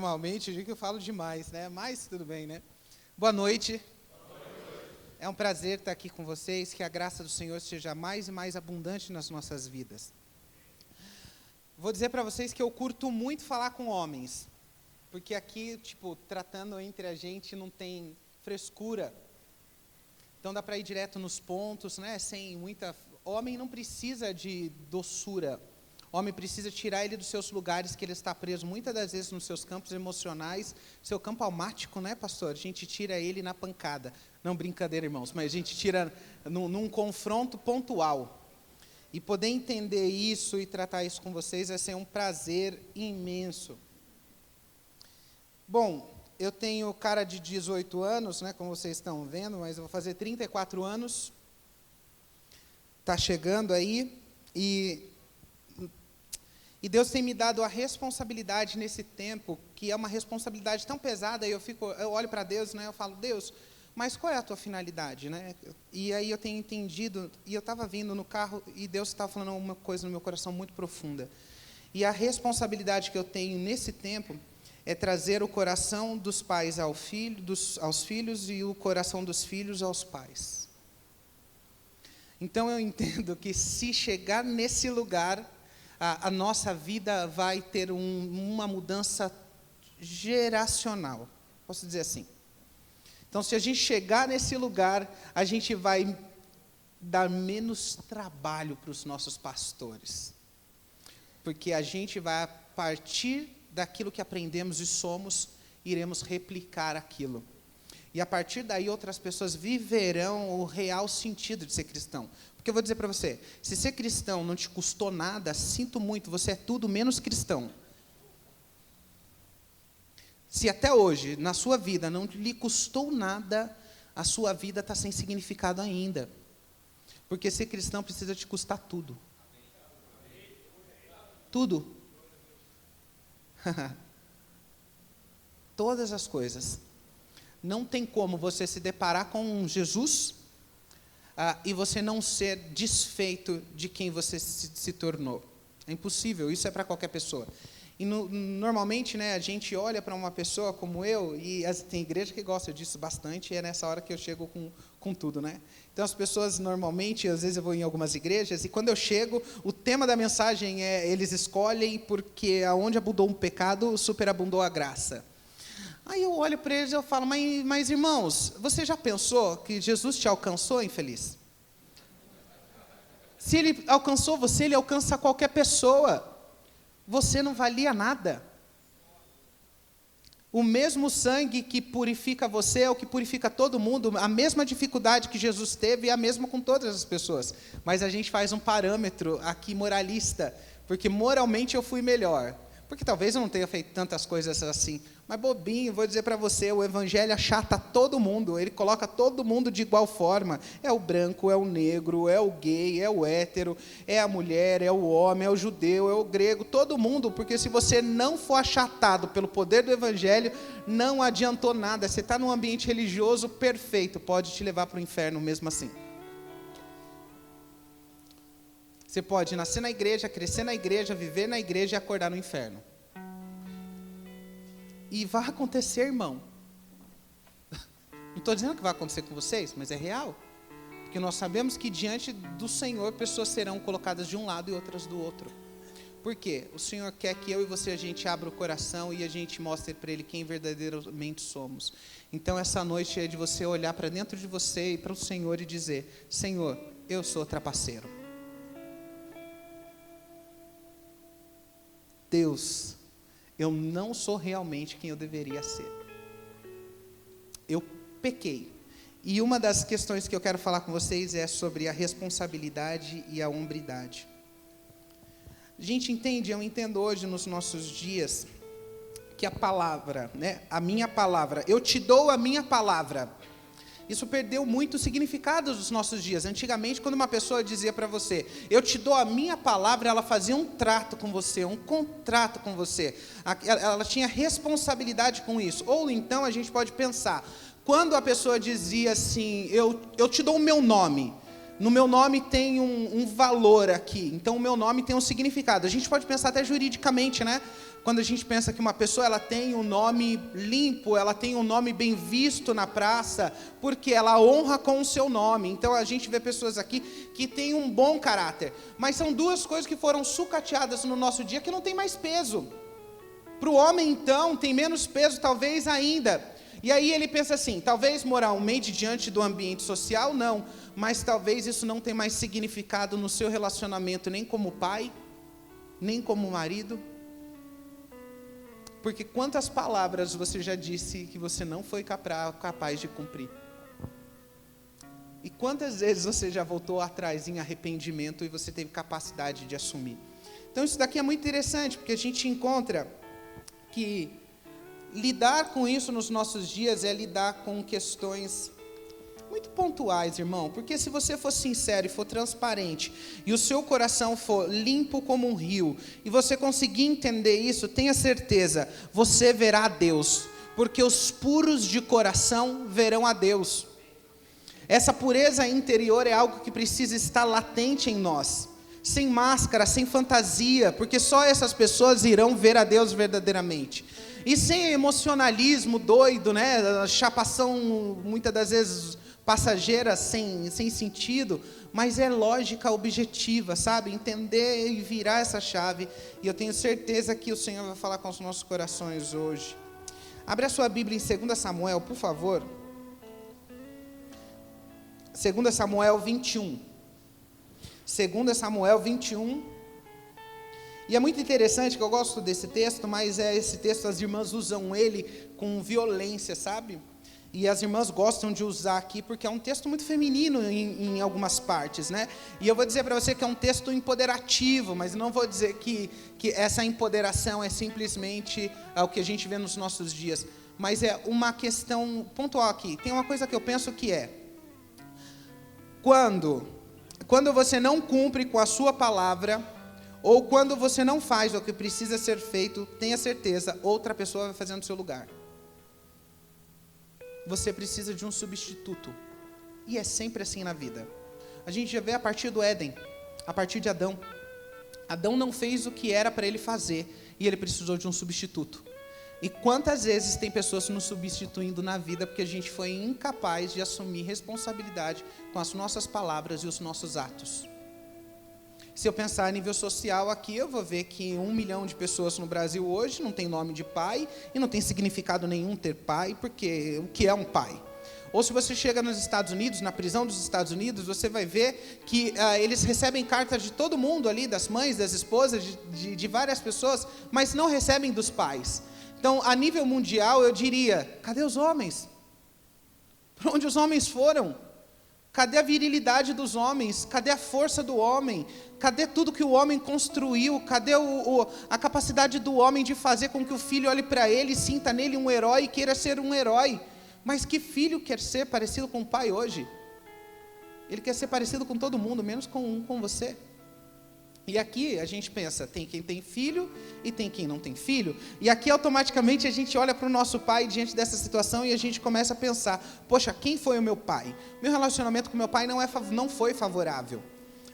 normalmente, eu digo que eu falo demais, né? Mas tudo bem, né? Boa noite. É um prazer estar aqui com vocês, que a graça do Senhor seja mais e mais abundante nas nossas vidas. Vou dizer para vocês que eu curto muito falar com homens, porque aqui, tratando entre a gente não tem frescura. Então dá para ir direto nos pontos, né? Sem muita... Homem não precisa de doçura. Homem precisa tirar ele dos seus lugares que ele está preso, muitas das vezes nos seus campos emocionais, seu campo almático, né, pastor? A gente tira ele na pancada. Não, brincadeira, irmãos, mas a gente tira num confronto pontual. E poder entender isso e tratar isso com vocês vai ser um prazer imenso. Bom, eu tenho cara de 18 anos, né, como vocês estão vendo, mas eu vou fazer 34 anos. Está chegando aí e Deus tem me dado a responsabilidade nesse tempo, que é uma responsabilidade tão pesada, e eu olho para Deus, né, eu falo, Deus, mas qual é a tua finalidade, né? E aí eu tenho entendido, e eu estava vindo no carro, e Deus estava falando uma coisa no meu coração muito profunda. E a responsabilidade que eu tenho nesse tempo é trazer o coração dos pais aos filhos e o coração dos filhos aos pais. Então eu entendo que se chegar nesse lugar, a nossa vida vai ter uma mudança geracional, posso dizer assim. Então, se a gente chegar nesse lugar, a gente vai dar menos trabalho para os nossos pastores, porque a gente vai, a partir daquilo que aprendemos e somos, iremos replicar aquilo. E a partir daí, outras pessoas viverão o real sentido de ser cristão. Porque eu vou dizer para você, se ser cristão não te custou nada, sinto muito, você é tudo menos cristão. Se até hoje, na sua vida, não lhe custou nada, a sua vida está sem significado ainda. Porque ser cristão precisa te custar tudo. Tudo. Todas as coisas. Não tem como você se deparar com Jesus e você não ser desfeito de quem você se tornou. É impossível, isso é para qualquer pessoa. E normalmente, né, a gente olha para uma pessoa como eu, e tem igreja que gosta disso bastante, e é nessa hora que eu chego com tudo, né? Então as pessoas normalmente, às vezes eu vou em algumas igrejas, e quando eu chego, o tema da mensagem é, eles escolhem porque aonde abundou um pecado, superabundou a graça. Aí eu olho para eles e eu falo, mas irmãos, você já pensou que Jesus te alcançou, infeliz? Se ele alcançou você, ele alcança qualquer pessoa. Você não valia nada. O mesmo sangue que purifica você é o que purifica todo mundo. A mesma dificuldade que Jesus teve é a mesma com todas as pessoas. Mas a gente faz um parâmetro aqui moralista, porque moralmente eu fui melhor. Porque talvez eu não tenha feito tantas coisas assim. Mas bobinho, vou dizer para você, o evangelho achata todo mundo, ele coloca todo mundo de igual forma. É o branco, é o negro, é o gay, é o hétero, é a mulher, é o homem, é o judeu, é o grego, todo mundo. Porque se você não for achatado pelo poder do evangelho, não adiantou nada. Você está num ambiente religioso perfeito, pode te levar para o inferno mesmo assim. Você pode nascer na igreja, crescer na igreja, viver na igreja e acordar no inferno. E vai acontecer, irmão. Não estou dizendo que vai acontecer com vocês, mas é real. Porque nós sabemos que diante do Senhor, pessoas serão colocadas de um lado e outras do outro. Por quê? O Senhor quer que eu e você, a gente abra o coração e a gente mostre para Ele quem verdadeiramente somos. Então, essa noite é de você olhar para dentro de você e para o Senhor e dizer, Senhor, eu sou trapaceiro. Deus, eu não sou realmente quem eu deveria ser. Eu pequei. E uma das questões que eu quero falar com vocês é sobre a responsabilidade e a hombridade. A gente entende, eu entendo hoje nos nossos dias, que a palavra, né, a minha palavra, eu te dou a minha palavra. Isso perdeu muito o significado dos nossos dias. Antigamente, quando uma pessoa dizia para você, eu te dou a minha palavra, ela fazia um trato com você, um contrato com você. Ela tinha responsabilidade com isso. Ou então a gente pode pensar, quando a pessoa dizia assim, eu te dou o meu nome, No meu nome tem um valor aqui, então o meu nome tem um significado. A gente pode pensar até juridicamente, né? Quando a gente pensa que uma pessoa ela tem um nome limpo, ela tem um nome bem visto na praça, porque ela honra com o seu nome. Então a gente vê pessoas aqui que têm um bom caráter. Mas são duas coisas que foram sucateadas no nosso dia que não tem mais peso. Para o homem, então, tem menos peso, talvez ainda. E aí ele pensa assim, talvez moralmente diante do ambiente social, não. Mas talvez isso não tenha mais significado no seu relacionamento, nem como pai, nem como marido. Porque quantas palavras você já disse que você não foi capaz de cumprir? E quantas vezes você já voltou atrás em arrependimento e você teve capacidade de assumir? Então isso daqui é muito interessante, porque a gente encontra que lidar com isso nos nossos dias é lidar com questões muito pontuais, irmão. Porque se você for sincero e for transparente, e o seu coração for limpo como um rio, e você conseguir entender isso, tenha certeza, você verá a Deus. Porque os puros de coração verão a Deus. Essa pureza interior é algo que precisa estar latente em nós. Sem máscara, sem fantasia, porque só essas pessoas irão ver a Deus verdadeiramente. E sem emocionalismo doido, né? Chapação, muitas das vezes, passageira, sem sentido, mas é lógica objetiva, sabe? Entender e virar essa chave. E eu tenho certeza que o Senhor vai falar com os nossos corações hoje. Abre a sua Bíblia em 2 Samuel, por favor. 2 Samuel 21. 2 Samuel 21. E é muito interessante que eu gosto desse texto, mas esse texto as irmãs usam ele com violência, sabe? E as irmãs gostam de usar aqui porque é um texto muito feminino em algumas partes, né? E eu vou dizer para você que é um texto empoderativo, mas não vou dizer que essa empoderação é simplesmente o que a gente vê nos nossos dias. Mas é uma questão pontual aqui. Tem uma coisa que eu penso que é: quando você não cumpre com a sua palavra, ou quando você não faz o que precisa ser feito, tenha certeza, outra pessoa vai fazer no seu lugar. Você precisa de um substituto. E é sempre assim na vida. A gente já vê a partir do Éden, a partir de Adão. Adão não fez o que era para ele fazer, e ele precisou de um substituto. E quantas vezes tem pessoas nos substituindo na vida porque a gente foi incapaz de assumir responsabilidade com as nossas palavras e os nossos atos. Se eu pensar a nível social aqui, eu vou ver que 1 milhão de pessoas no Brasil hoje não tem nome de pai e não tem significado nenhum ter pai, porque o que é um pai? Ou se você chega nos Estados Unidos, na prisão dos Estados Unidos, você vai ver que eles recebem cartas de todo mundo ali, das mães, das esposas, de várias pessoas, mas não recebem dos pais. Então, a nível mundial, eu diria, cadê os homens? Para onde os homens foram? Cadê a virilidade dos homens? Cadê a força do homem? Cadê tudo que o homem construiu? Cadê a capacidade do homem de fazer com que o filho olhe para ele, sinta nele um herói e queira ser um herói? Mas que filho quer ser parecido com o pai hoje? Ele quer ser parecido com todo mundo, menos com você. E aqui a gente pensa, tem quem tem filho e tem quem não tem filho. E aqui automaticamente a gente olha para o nosso pai diante dessa situação e a gente começa a pensar, poxa, quem foi o meu pai? Meu relacionamento com meu pai não foi favorável.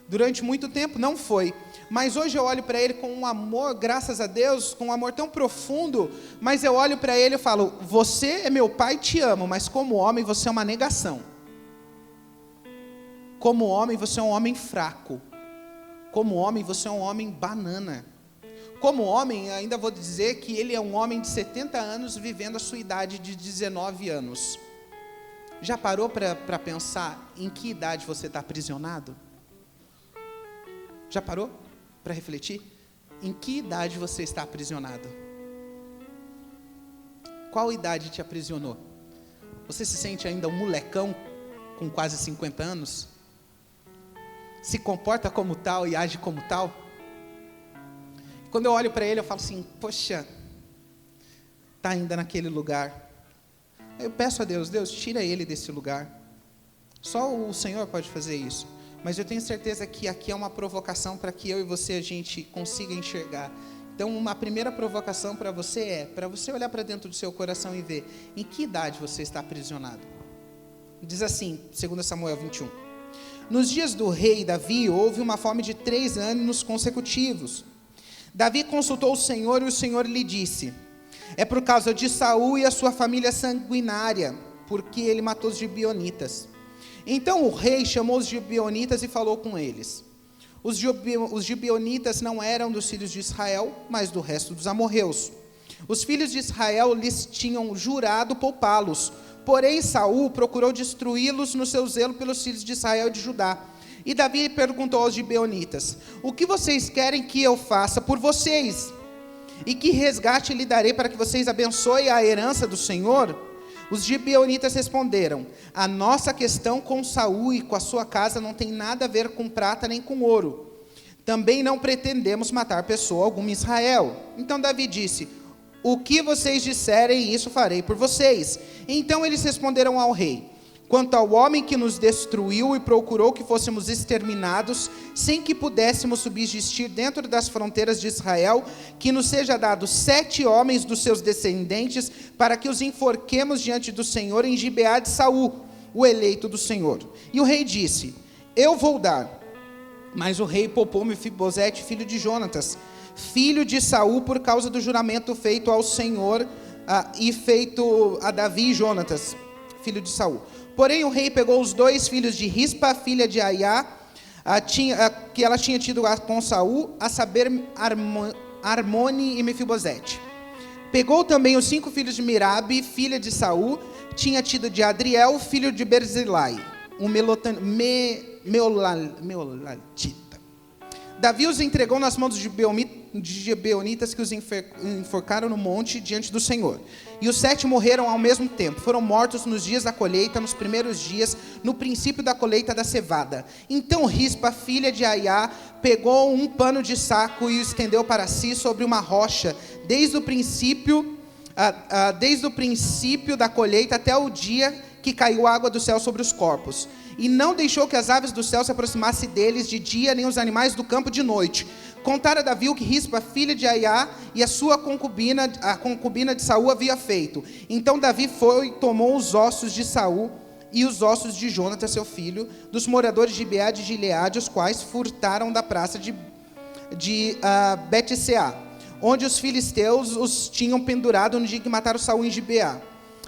Durante muito tempo não foi. Mas hoje eu olho para ele com um amor, graças a Deus, com um amor tão profundo, mas eu olho para ele e falo, você é meu pai, te amo, mas como homem você é uma negação. Como homem você é um homem fraco. Como homem, você é um homem banana. Como homem, ainda vou dizer que ele é um homem de 70 anos vivendo a sua idade de 19 anos. Já parou para pensar em que idade você está aprisionado? Já parou para refletir? Em que idade você está aprisionado? Qual idade te aprisionou? Você se sente ainda um molecão com quase 50 anos? Se comporta como tal e age como tal? Quando eu olho para ele, eu falo assim, poxa, está ainda naquele lugar. Eu peço a Deus, tira ele desse lugar. Só o Senhor pode fazer isso. Mas eu tenho certeza que aqui é uma provocação para que eu e você, a gente consiga enxergar. Então, uma primeira provocação para você para você olhar para dentro do seu coração e ver em que idade você está aprisionado. Diz assim, 2 Samuel 21. Nos dias do rei Davi, houve uma fome de 3 anos consecutivos. Davi consultou o Senhor e o Senhor lhe disse: é por causa de Saul e a sua família sanguinária, porque ele matou os gibeonitas. Então o rei chamou os gibeonitas e falou com eles. Os gibeonitas não eram dos filhos de Israel, mas do resto dos amorreus. Os filhos de Israel lhes tinham jurado poupá-los, porém Saul procurou destruí-los no seu zelo pelos filhos de Israel e de Judá. E Davi perguntou aos gibeonitas: o que vocês querem que eu faça por vocês? E que resgate lhe darei para que vocês abençoem a herança do Senhor? Os gibeonitas responderam: a nossa questão com Saul e com a sua casa não tem nada a ver com prata nem com ouro. Também não pretendemos matar pessoa alguma em Israel. Então Davi disse: o que vocês disserem, isso farei por vocês. Então eles responderam ao rei: quanto ao homem que nos destruiu e procurou que fôssemos exterminados, sem que pudéssemos subsistir dentro das fronteiras de Israel, que nos seja dado 7 homens dos seus descendentes, para que os enforquemos diante do Senhor em Gibeá de Saul, o eleito do Senhor. E o rei disse: eu vou dar. Mas o rei poupou Mefibosete, filho de Jonatas, filho de Saul, por causa do juramento feito ao Senhor e feito a Davi e Jonatas, filho de Saul. Porém o rei pegou os 2 filhos de Rispa, filha de Aiá, que ela tinha tido com Saul, a saber, Armone e Mefibosete. Pegou também os 5 filhos de Mirabe, filha de Saul, tinha tido de Adriel, filho de Berzilai, um meolatita. Davi os entregou nas mãos dos gibeonitas, que os enforcaram no monte diante do Senhor. E os 7 morreram ao mesmo tempo. Foram mortos nos dias da colheita, nos primeiros dias, no princípio da colheita da cevada. Então Rispa, filha de Aiá, pegou um pano de saco e o estendeu para si sobre uma rocha, desde o princípio da colheita até o dia que caiu água do céu sobre os corpos. E não deixou que as aves do céu se aproximassem deles de dia, nem os animais do campo de noite. Contara Davi o que Rispa, filha de Aiá, e a sua concubina, a concubina de Saul, havia feito. Então Davi foi e tomou os ossos de Saul e os ossos de Jonatas, seu filho, dos moradores de Gibeá de Gileade, os quais furtaram da praça de Bet-seá, onde os filisteus os tinham pendurado no dia que mataram Saul em Gibeá.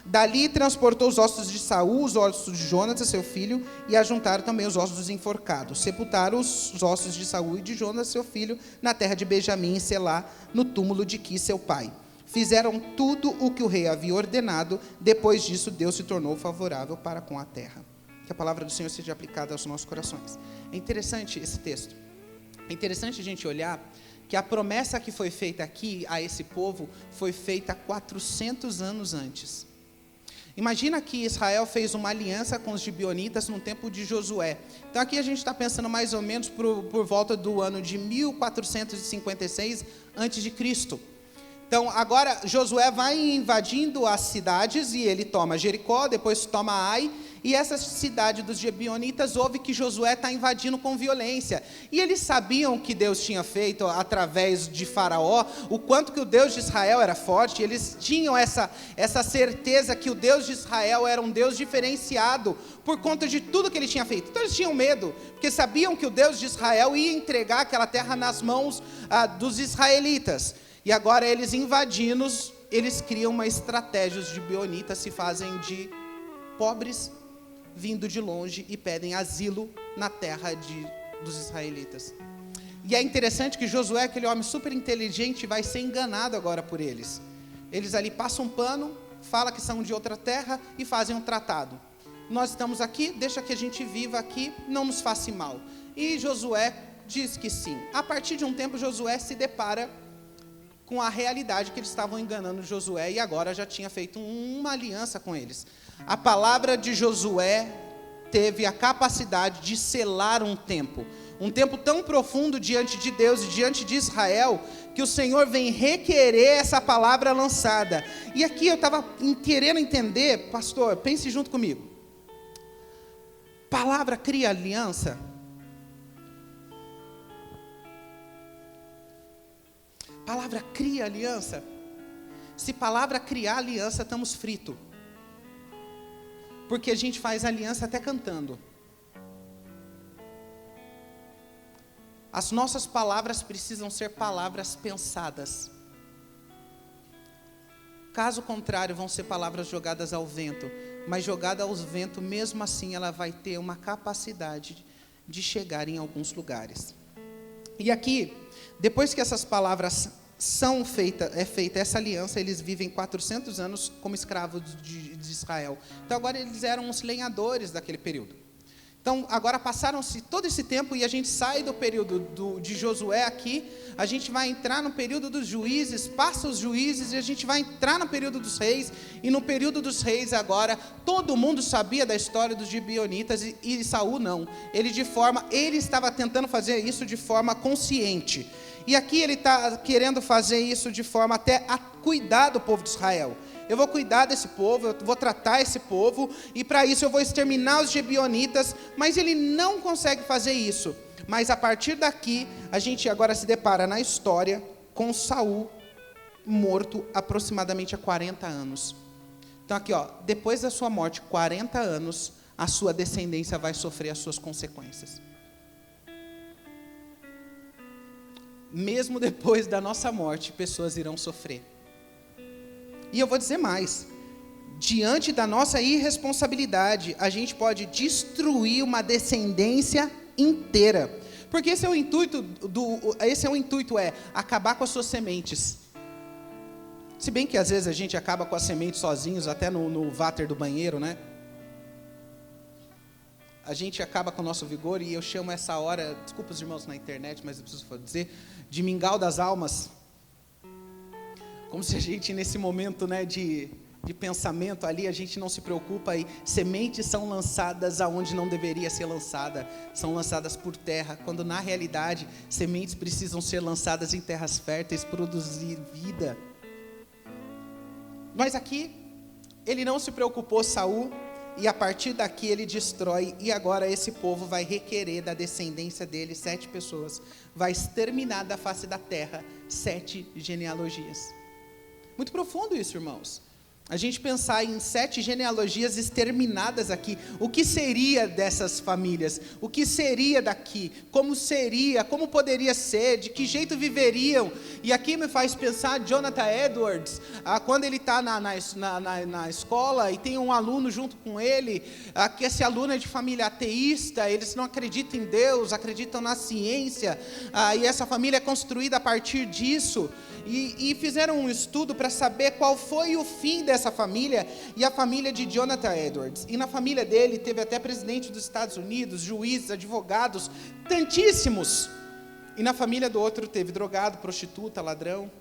Dali transportou os ossos de Saul, os ossos de Jonatas, seu filho, e ajuntaram também os ossos dos enforcados. Sepultaram os ossos de Saul e de Jonatas, seu filho, na terra de Benjamim, em Selá, no túmulo de Quis, seu pai. Fizeram tudo o que o rei havia ordenado. Depois disso, Deus se tornou favorável para com a terra. Que a palavra do Senhor seja aplicada aos nossos corações. É interessante esse texto. É interessante a gente olhar que a promessa que foi feita aqui a esse povo foi feita 400 anos antes. Imagina que Israel fez uma aliança com os gibeonitas no tempo de Josué. Então aqui a gente está pensando mais ou menos por volta do ano de 1456 a.C. Então agora Josué vai invadindo as cidades e ele toma Jericó, depois toma Ai. E essa cidade dos gibeonitas ouve que Josué está invadindo com violência. E eles sabiam que Deus tinha feito através de Faraó, o quanto que o Deus de Israel era forte. Eles tinham essa certeza que o Deus de Israel era um Deus diferenciado por conta de tudo que ele tinha feito. Então eles tinham medo, porque sabiam que o Deus de Israel ia entregar aquela terra nas mãos dos israelitas. E agora eles invadindo, eles criam uma estratégia. Os gibeonitas se fazem de pobres, vindo de longe, e pedem asilo na terra dos israelitas. E é interessante que Josué, aquele homem super inteligente, vai ser enganado agora por eles. Eles ali passam um pano, falam que são de outra terra e fazem um tratado. Nós estamos aqui, deixa que a gente viva aqui, não nos faça mal. E Josué diz que sim. A partir de um tempo, Josué se depara com a realidade que eles estavam enganando Josué, e agora já tinha feito uma aliança com eles. A palavra de Josué teve a capacidade de selar um tempo tão profundo diante de Deus e diante de Israel, que o Senhor vem requerer essa palavra lançada. E aqui eu estava querendo entender, pastor, pense junto comigo. Palavra cria aliança? Palavra cria aliança? Se palavra criar aliança, estamos fritos. Porque a gente faz aliança até cantando. as nossas palavras precisam ser palavras pensadas. Caso contrário, vão ser palavras jogadas ao vento. Mas jogada ao vento, mesmo assim, ela vai ter uma capacidade de chegar em alguns lugares. E aqui, depois que essas palavras é feita essa aliança, eles vivem 400 anos como escravos de Israel. Então agora eles eram os lenhadores daquele período. Então agora passaram-se todo esse tempo e a gente sai do período de Josué aqui, a gente vai entrar no período dos juízes, passa os juízes e a gente vai entrar no período dos reis. E no período dos reis agora, todo mundo sabia da história dos gibeonitas e Saul não. Ele estava tentando fazer isso de forma consciente. E aqui ele está querendo fazer isso de forma até a cuidar do povo de Israel. Eu vou cuidar desse povo, eu vou tratar esse povo, e para isso eu vou exterminar os gibeonitas, mas ele não consegue fazer isso. Mas a partir daqui, a gente agora se depara na história com Saul morto aproximadamente há 40 anos. Então aqui, depois da sua morte, 40 anos, a sua descendência vai sofrer as suas consequências. Mesmo depois da nossa morte, pessoas irão sofrer. E eu vou dizer mais, diante da nossa irresponsabilidade, a gente pode destruir uma descendência inteira. Porque esse é o intuito, acabar com as suas sementes. Se bem que às vezes a gente acaba com as sementes sozinhos, até no váter do banheiro, né? A gente acaba com o nosso vigor, e eu chamo essa hora, desculpa os irmãos na internet, mas eu preciso dizer, de mingau das almas. Como se a gente, nesse momento, né, de pensamento ali, a gente não se preocupa, e sementes são lançadas aonde não deveria ser lançada, são lançadas por terra, quando na realidade, sementes precisam ser lançadas em terras férteis, produzir vida. Mas aqui, ele não se preocupou, Saul, e a partir daqui ele destrói, e agora esse povo vai requerer da descendência dele 7 pessoas, vai exterminar da face da terra 7 genealogias. Muito profundo isso, irmãos. A gente pensar em 7 genealogias exterminadas aqui. O que seria dessas famílias? O que seria daqui? Como seria? Como poderia ser? De que jeito viveriam? E aqui me faz pensar Jonathan Edwards, quando ele está na escola e tem um aluno junto com ele, que esse aluno é de família ateísta, eles não acreditam em Deus, acreditam na ciência, e essa família é construída a partir disso. E fizeram um estudo para saber qual foi o fim dessa família, e a família de Jonathan Edwards. E na família dele teve até presidente dos Estados Unidos, juízes, advogados, tantíssimos. E na família do outro teve drogado, prostituta, ladrão.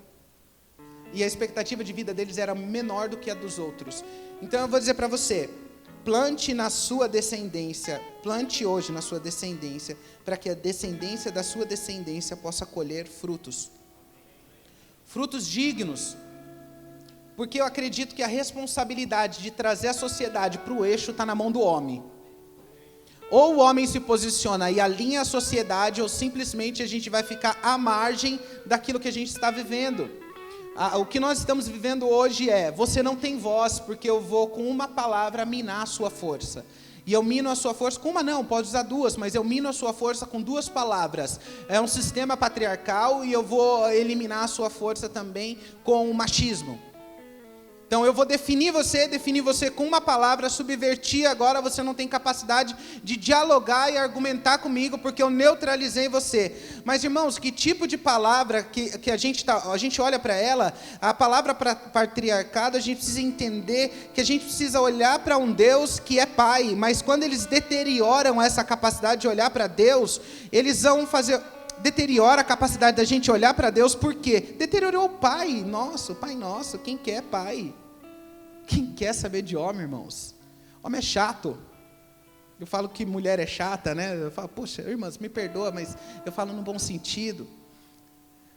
E a expectativa de vida deles era menor do que a dos outros. Então eu vou dizer para você, plante na sua descendência, plante hoje na sua descendência, para que a descendência da sua descendência possa colher frutos. Frutos dignos, porque eu acredito que a responsabilidade de trazer a sociedade para o eixo está na mão do homem. Ou o homem se posiciona e alinha a sociedade, ou simplesmente a gente vai ficar à margem daquilo que a gente está vivendo. O que nós estamos vivendo hoje você não tem voz, porque eu vou com uma palavra minar a sua força. E eu mino a sua força com uma não, pode usar 2, mas eu mino a sua força com 2 palavras. É um sistema patriarcal, e eu vou eliminar a sua força também com o machismo. Então eu vou definir você com uma palavra, subvertir, agora você não tem capacidade de dialogar e argumentar comigo, porque eu neutralizei você. Mas irmãos, que tipo de palavra que a gente olha para ela, a palavra patriarcado, a gente precisa entender que a gente precisa olhar para um Deus que é Pai, mas quando eles deterioram essa capacidade de olhar para Deus, eles vão deteriora a capacidade da gente olhar para Deus. Por quê? Deteriorou o Pai nosso, quem quer Pai? Quem quer saber de homem, irmãos? Homem é chato. Eu falo que mulher é chata, né? Eu falo, poxa, irmãs, me perdoa, mas eu falo no bom sentido.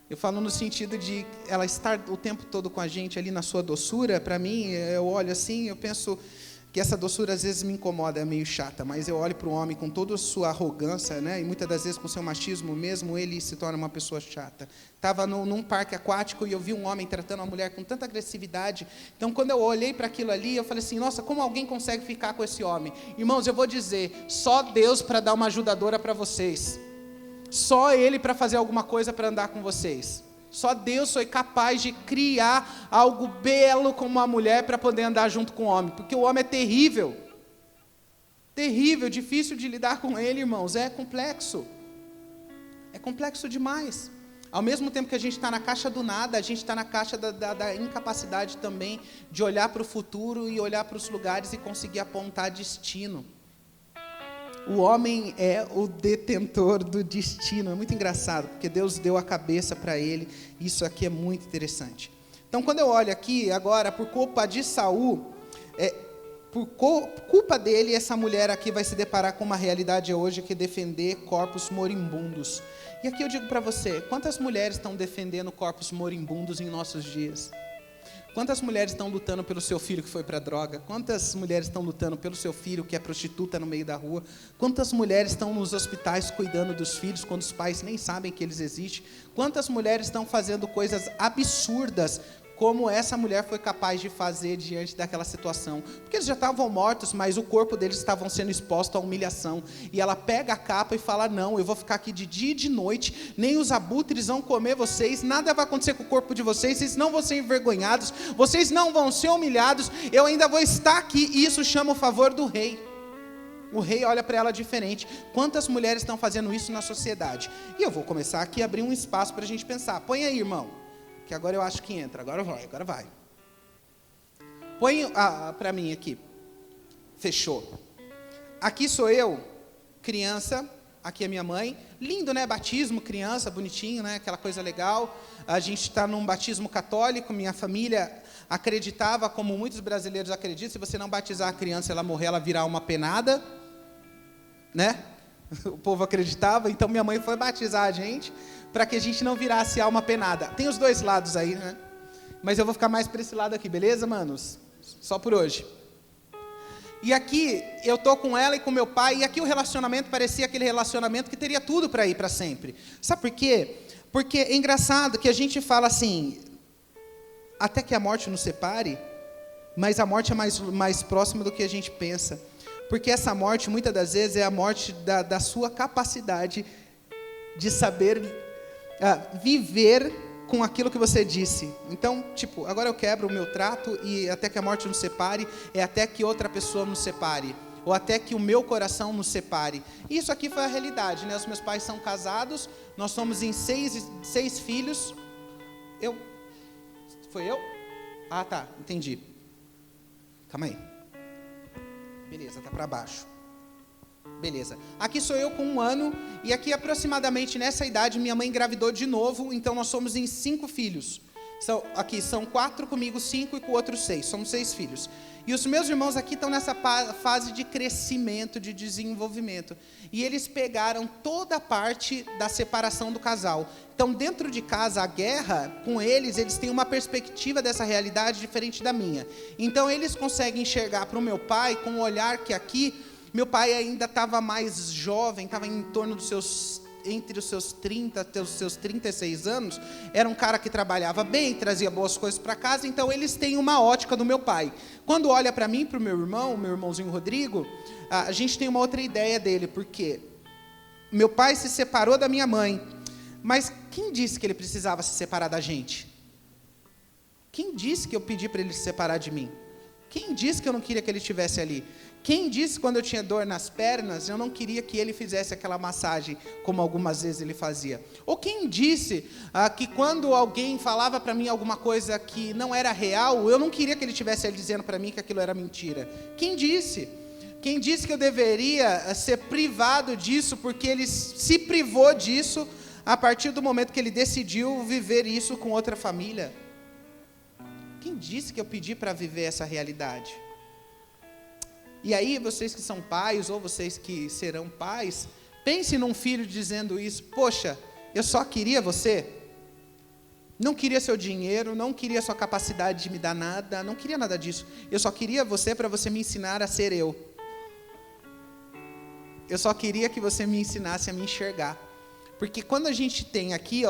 Eu falo no sentido de ela estar o tempo todo com a gente ali na sua doçura. Para mim, eu olho assim, eu penso que essa doçura às vezes me incomoda, é meio chata, mas eu olho para o homem com toda a sua arrogância, né, e muitas das vezes com o seu machismo mesmo, ele se torna uma pessoa chata. Estava num parque aquático e eu vi um homem tratando uma mulher com tanta agressividade. Então, quando eu olhei para aquilo ali, eu falei assim, nossa, como alguém consegue ficar com esse homem? Irmãos, eu vou dizer, só Deus para dar uma ajudadora para vocês. só Ele para fazer alguma coisa para andar com vocês. Só Deus foi capaz de criar algo belo como uma mulher para poder andar junto com o homem. Porque o homem é terrível. Terrível, difícil de lidar com ele, irmãos. É complexo. É complexo demais. Ao mesmo tempo que a gente está na caixa do nada, a gente está na caixa da incapacidade também de olhar para o futuro e olhar para os lugares e conseguir apontar destino. O homem é o detentor do destino. É muito engraçado, porque Deus deu a cabeça para ele. Isso aqui é muito interessante. Então, quando eu olho aqui, agora, por culpa de Saul, por culpa dele, essa mulher aqui vai se deparar com uma realidade hoje, que é defender corpos moribundos. E aqui eu digo para você, quantas mulheres estão defendendo corpos moribundos em nossos dias? Quantas mulheres estão lutando pelo seu filho que foi para a droga? Quantas mulheres estão lutando pelo seu filho que é prostituta no meio da rua? Quantas mulheres estão nos hospitais cuidando dos filhos quando os pais nem sabem que eles existem? Quantas mulheres estão fazendo coisas absurdas como essa mulher foi capaz de fazer diante daquela situação? Porque eles já estavam mortos, mas o corpo deles estavam sendo exposto à humilhação. E ela pega a capa e fala, não, eu vou ficar aqui de dia e de noite, nem os abutres vão comer vocês, nada vai acontecer com o corpo de vocês, vocês não vão ser envergonhados, vocês não vão ser humilhados, eu ainda vou estar aqui. E isso chama o favor do rei. O rei olha para ela diferente. Quantas mulheres estão fazendo isso na sociedade? E eu vou começar aqui a abrir um espaço para a gente pensar. Põe aí, irmão, que agora eu acho que entra, agora vai. Põe para mim aqui. Fechou. Aqui sou eu, criança, aqui é minha mãe. Lindo, né? Batismo, criança, bonitinho, né? Aquela coisa legal. A gente está num batismo católico, minha família acreditava, como muitos brasileiros acreditam, se você não batizar a criança, ela morrer, ela virar uma penada, né? O povo acreditava, então minha mãe foi batizar a gente, para que a gente não virasse alma penada. Tem os dois lados aí, né? Mas eu vou ficar mais para esse lado aqui, beleza, manos? Só por hoje. E aqui, eu tô com ela e com meu pai, e aqui o relacionamento parecia aquele relacionamento que teria tudo para ir para sempre. Sabe por quê? Porque é engraçado que a gente fala assim, até que a morte nos separe, mas a morte é mais próxima do que a gente pensa. Porque essa morte, muitas das vezes, é a morte da sua capacidade de saber viver com aquilo que você disse. Então, agora eu quebro o meu trato e até que a morte nos separe, é até que outra pessoa nos separe, ou até que o meu coração nos separe. Isso aqui foi a realidade, né? Os meus pais são casados, nós somos em seis filhos. Foi eu? Ah, tá, entendi. Calma aí. Beleza, tá para baixo. Beleza. Aqui sou eu com 1 ano, e aqui aproximadamente nessa idade minha mãe engravidou de novo, então nós somos em 5 filhos. Aqui são 4 comigo, 5 e com o outro 6, somos 6 filhos. E os meus irmãos aqui estão nessa fase de crescimento, de desenvolvimento. E eles pegaram toda a parte da separação do casal. Então, dentro de casa, a guerra, com eles têm uma perspectiva dessa realidade diferente da minha. Então, eles conseguem enxergar para o meu pai com um olhar que aqui, meu pai ainda estava mais jovem, estava em torno entre os seus 30 até os seus 36 anos, era um cara que trabalhava bem, trazia boas coisas para casa, então eles têm uma ótica do meu pai. Quando olha para mim, para o meu irmãozinho Rodrigo, a gente tem uma outra ideia dele, porque meu pai se separou da minha mãe, mas quem disse que ele precisava se separar da gente? Quem disse que eu pedi para ele se separar de mim? Quem disse que eu não queria que ele estivesse ali? Quem disse quando eu tinha dor nas pernas, eu não queria que ele fizesse aquela massagem, como algumas vezes ele fazia? Ou quem disse que quando alguém falava para mim alguma coisa que não era real, eu não queria que ele estivesse ali dizendo para mim que aquilo era mentira? Quem disse? Quem disse que eu deveria ser privado disso, porque ele se privou disso a partir do momento que ele decidiu viver isso com outra família? Quem disse que eu pedi para viver essa realidade? E aí, vocês que são pais, ou vocês que serão pais, pense num filho dizendo isso: poxa, eu só queria você, não queria seu dinheiro, não queria sua capacidade de me dar nada, não queria nada disso, eu só queria você para você me ensinar a ser eu só queria que você me ensinasse a me enxergar. Porque quando a gente tem aqui,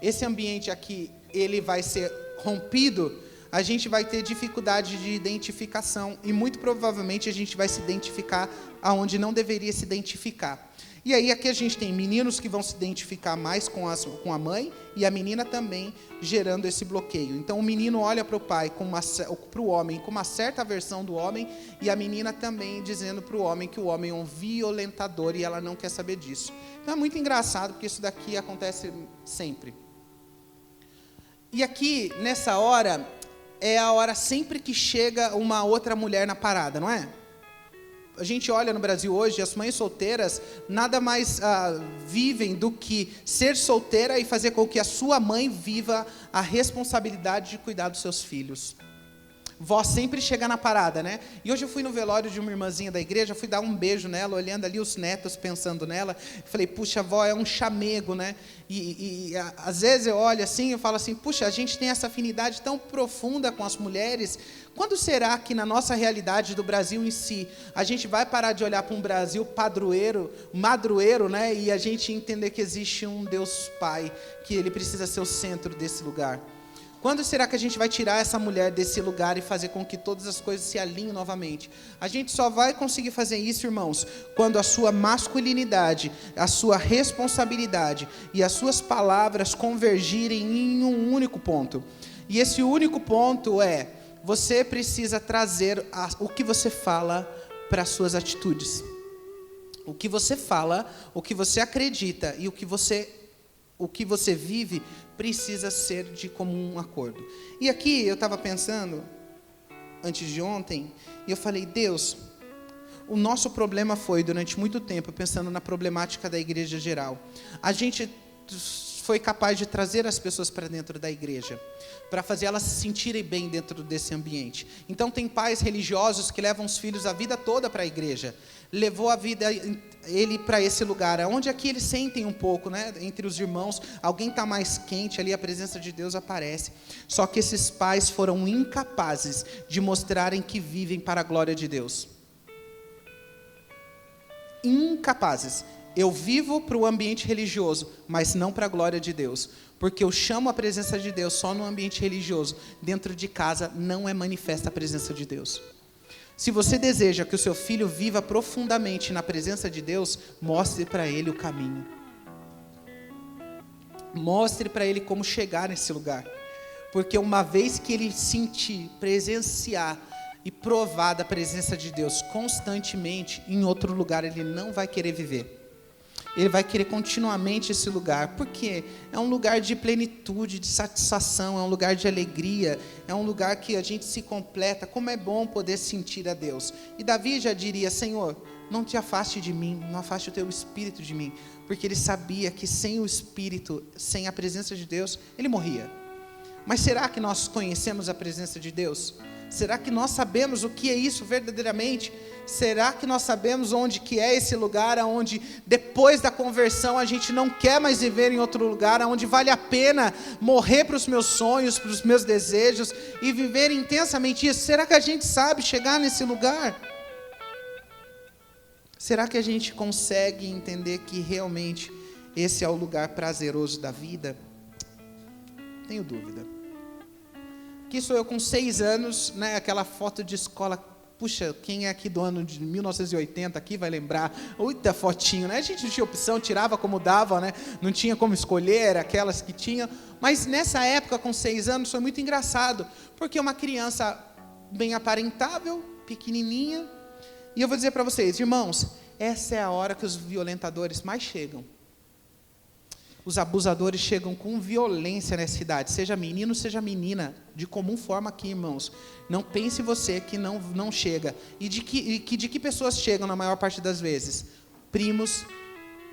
esse ambiente aqui, ele vai ser rompido, a gente vai ter dificuldade de identificação, e muito provavelmente a gente vai se identificar aonde não deveria se identificar. E aí aqui a gente tem meninos que vão se identificar mais com a mãe, e a menina também gerando esse bloqueio. Então o menino olha para o pai, para o homem, com uma certa versão do homem, e a menina também dizendo para o homem que o homem é um violentador e ela não quer saber disso. Então é muito engraçado, porque isso daqui acontece sempre. E aqui, nessa hora, é a hora sempre que chega uma outra mulher na parada, não é? A gente olha no Brasil hoje, as mães solteiras nada mais vivem do que ser solteira e fazer com que a sua mãe viva a responsabilidade de cuidar dos seus filhos. Vó sempre chega na parada, né? E hoje eu fui no velório de uma irmãzinha da igreja, fui dar um beijo nela, olhando ali os netos, pensando nela. Falei, puxa, vó, é um chamego, né? E às vezes eu olho assim, eu falo assim, puxa, a gente tem essa afinidade tão profunda com as mulheres. Quando será que na nossa realidade do Brasil em si, a gente vai parar de olhar para um Brasil madroeiro, né? E a gente entender que existe um Deus Pai, que Ele precisa ser o centro desse lugar? Quando será que a gente vai tirar essa mulher desse lugar e fazer com que todas as coisas se alinhem novamente? A gente só vai conseguir fazer isso, irmãos, quando a sua masculinidade, a sua responsabilidade e as suas palavras convergirem em um único ponto. E esse único ponto é: você precisa trazer o que você fala para as suas atitudes. O que você fala, o que você acredita e o que você vive precisa ser de comum acordo. E aqui eu estava pensando, antes de ontem, e eu falei, Deus, o nosso problema foi, durante muito tempo, pensando na problemática da igreja geral, a gente foi capaz de trazer as pessoas para dentro da igreja, para fazer elas se sentirem bem dentro desse ambiente. Então tem pais religiosos que levam os filhos a vida toda para a igreja, levou a vida ele para esse lugar, onde aqui eles sentem um pouco, né, entre os irmãos, alguém está mais quente ali, a presença de Deus aparece. Só que esses pais foram incapazes de mostrarem que vivem para a glória de Deus. Incapazes. Eu vivo para o ambiente religioso, mas não para a glória de Deus. Porque eu chamo a presença de Deus só no ambiente religioso. Dentro de casa não é manifesta a presença de Deus. Se você deseja que o seu filho viva profundamente na presença de Deus, mostre para ele o caminho. Mostre para ele como chegar nesse lugar. Porque uma vez que ele sentir, presenciar e provar da presença de Deus constantemente, em outro lugar ele não vai querer viver. Ele vai querer continuamente esse lugar, porque é um lugar de plenitude, de satisfação, é um lugar de alegria, é um lugar que a gente se completa. Como é bom poder sentir a Deus. E Davi já diria, Senhor, não te afaste de mim, não afaste o teu espírito de mim, porque ele sabia que sem o espírito, sem a presença de Deus, ele morria. Mas será que nós conhecemos a presença de Deus? Será que nós sabemos o que é isso verdadeiramente? Será que nós sabemos onde que é esse lugar onde depois da conversão a gente não quer mais viver em outro lugar, onde vale a pena morrer para os meus sonhos, para os meus desejos e viver intensamente isso? Será que a gente sabe chegar nesse lugar? Será que a gente consegue entender que realmente esse é o lugar prazeroso da vida? Tenho dúvida. Aqui sou eu com 6 anos, né, aquela foto de escola. Puxa, quem é aqui do ano de 1980 aqui vai lembrar, muita fotinho, né? A gente não tinha opção, tirava como dava, né? Não tinha como escolher, era aquelas que tinha. Mas nessa época, com 6 anos, foi muito engraçado, porque uma criança bem aparentável, pequenininha. E eu vou dizer para vocês, irmãos, essa é a hora que os violentadores mais chegam. Os abusadores chegam com violência nessa idade, seja menino, seja menina, de comum forma aqui, irmãos. Não pense você que não chega. E de que pessoas chegam na maior parte das vezes? Primos,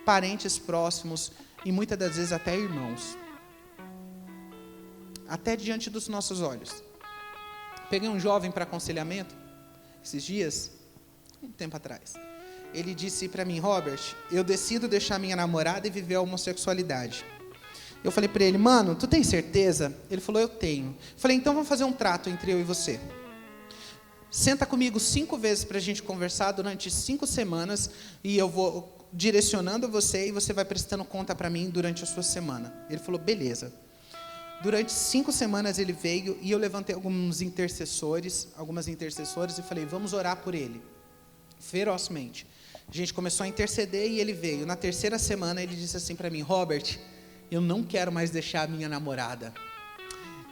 parentes próximos e muitas das vezes até irmãos. Até diante dos nossos olhos. Peguei um jovem para aconselhamento, esses dias, um tempo atrás. Ele disse para mim, Robert, eu decido deixar minha namorada e viver a homossexualidade. Eu falei para ele, mano, tu tem certeza? Ele falou, eu tenho. Eu falei, então vamos fazer um trato entre eu e você. Senta comigo 5 vezes para a gente conversar durante 5 semanas e eu vou direcionando você e você vai prestando conta para mim durante a sua semana. Ele falou, beleza. Durante 5 semanas ele veio e eu levantei algumas intercessoras e falei, vamos orar por ele. Ferozmente. A gente começou a interceder e ele veio. Na terceira semana ele disse assim para mim: Robert, eu não quero mais deixar a minha namorada.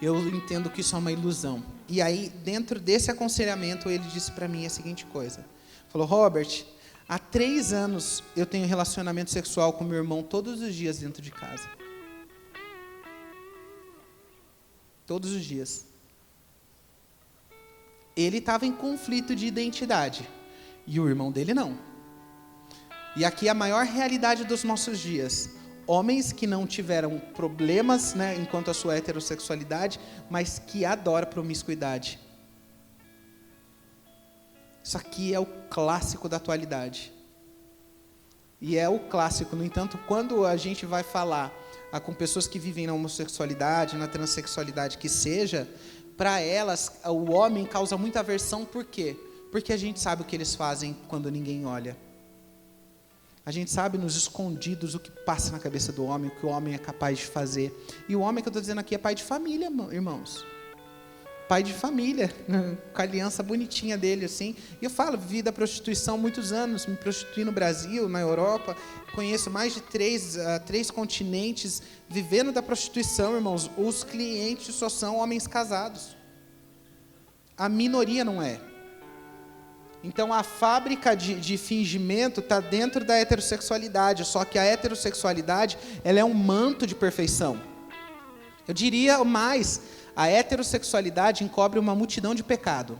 Eu entendo que isso é uma ilusão. E aí, dentro desse aconselhamento, ele disse para mim a seguinte coisa. Falou: Robert, há 3 anos eu tenho relacionamento sexual com meu irmão todos os dias dentro de casa. Todos os dias. Ele estava em conflito de identidade. E o irmão dele não. E aqui é a maior realidade dos nossos dias. Homens que não tiveram problemas, né, enquanto a sua heterossexualidade, mas que adoram promiscuidade. Isso aqui é o clássico da atualidade. E é o clássico, no entanto, quando a gente vai falar com pessoas que vivem na homossexualidade, na transexualidade, que seja, para elas, o homem causa muita aversão, por quê? Porque a gente sabe o que eles fazem quando ninguém olha. A gente sabe nos escondidos o que passa na cabeça do homem, o que o homem é capaz de fazer. E o homem que eu estou dizendo aqui é pai de família, irmãos. Pai de família, com a aliança bonitinha dele, assim. E eu falo, vivi da prostituição há muitos anos, me prostituí no Brasil, na Europa, conheço mais de 3 continentes, vivendo da prostituição, irmãos. Os clientes só são homens casados. A minoria não é. Então, a fábrica de fingimento está dentro da heterossexualidade, só que a heterossexualidade, ela é um manto de perfeição. Eu diria mais, a heterossexualidade encobre uma multidão de pecado.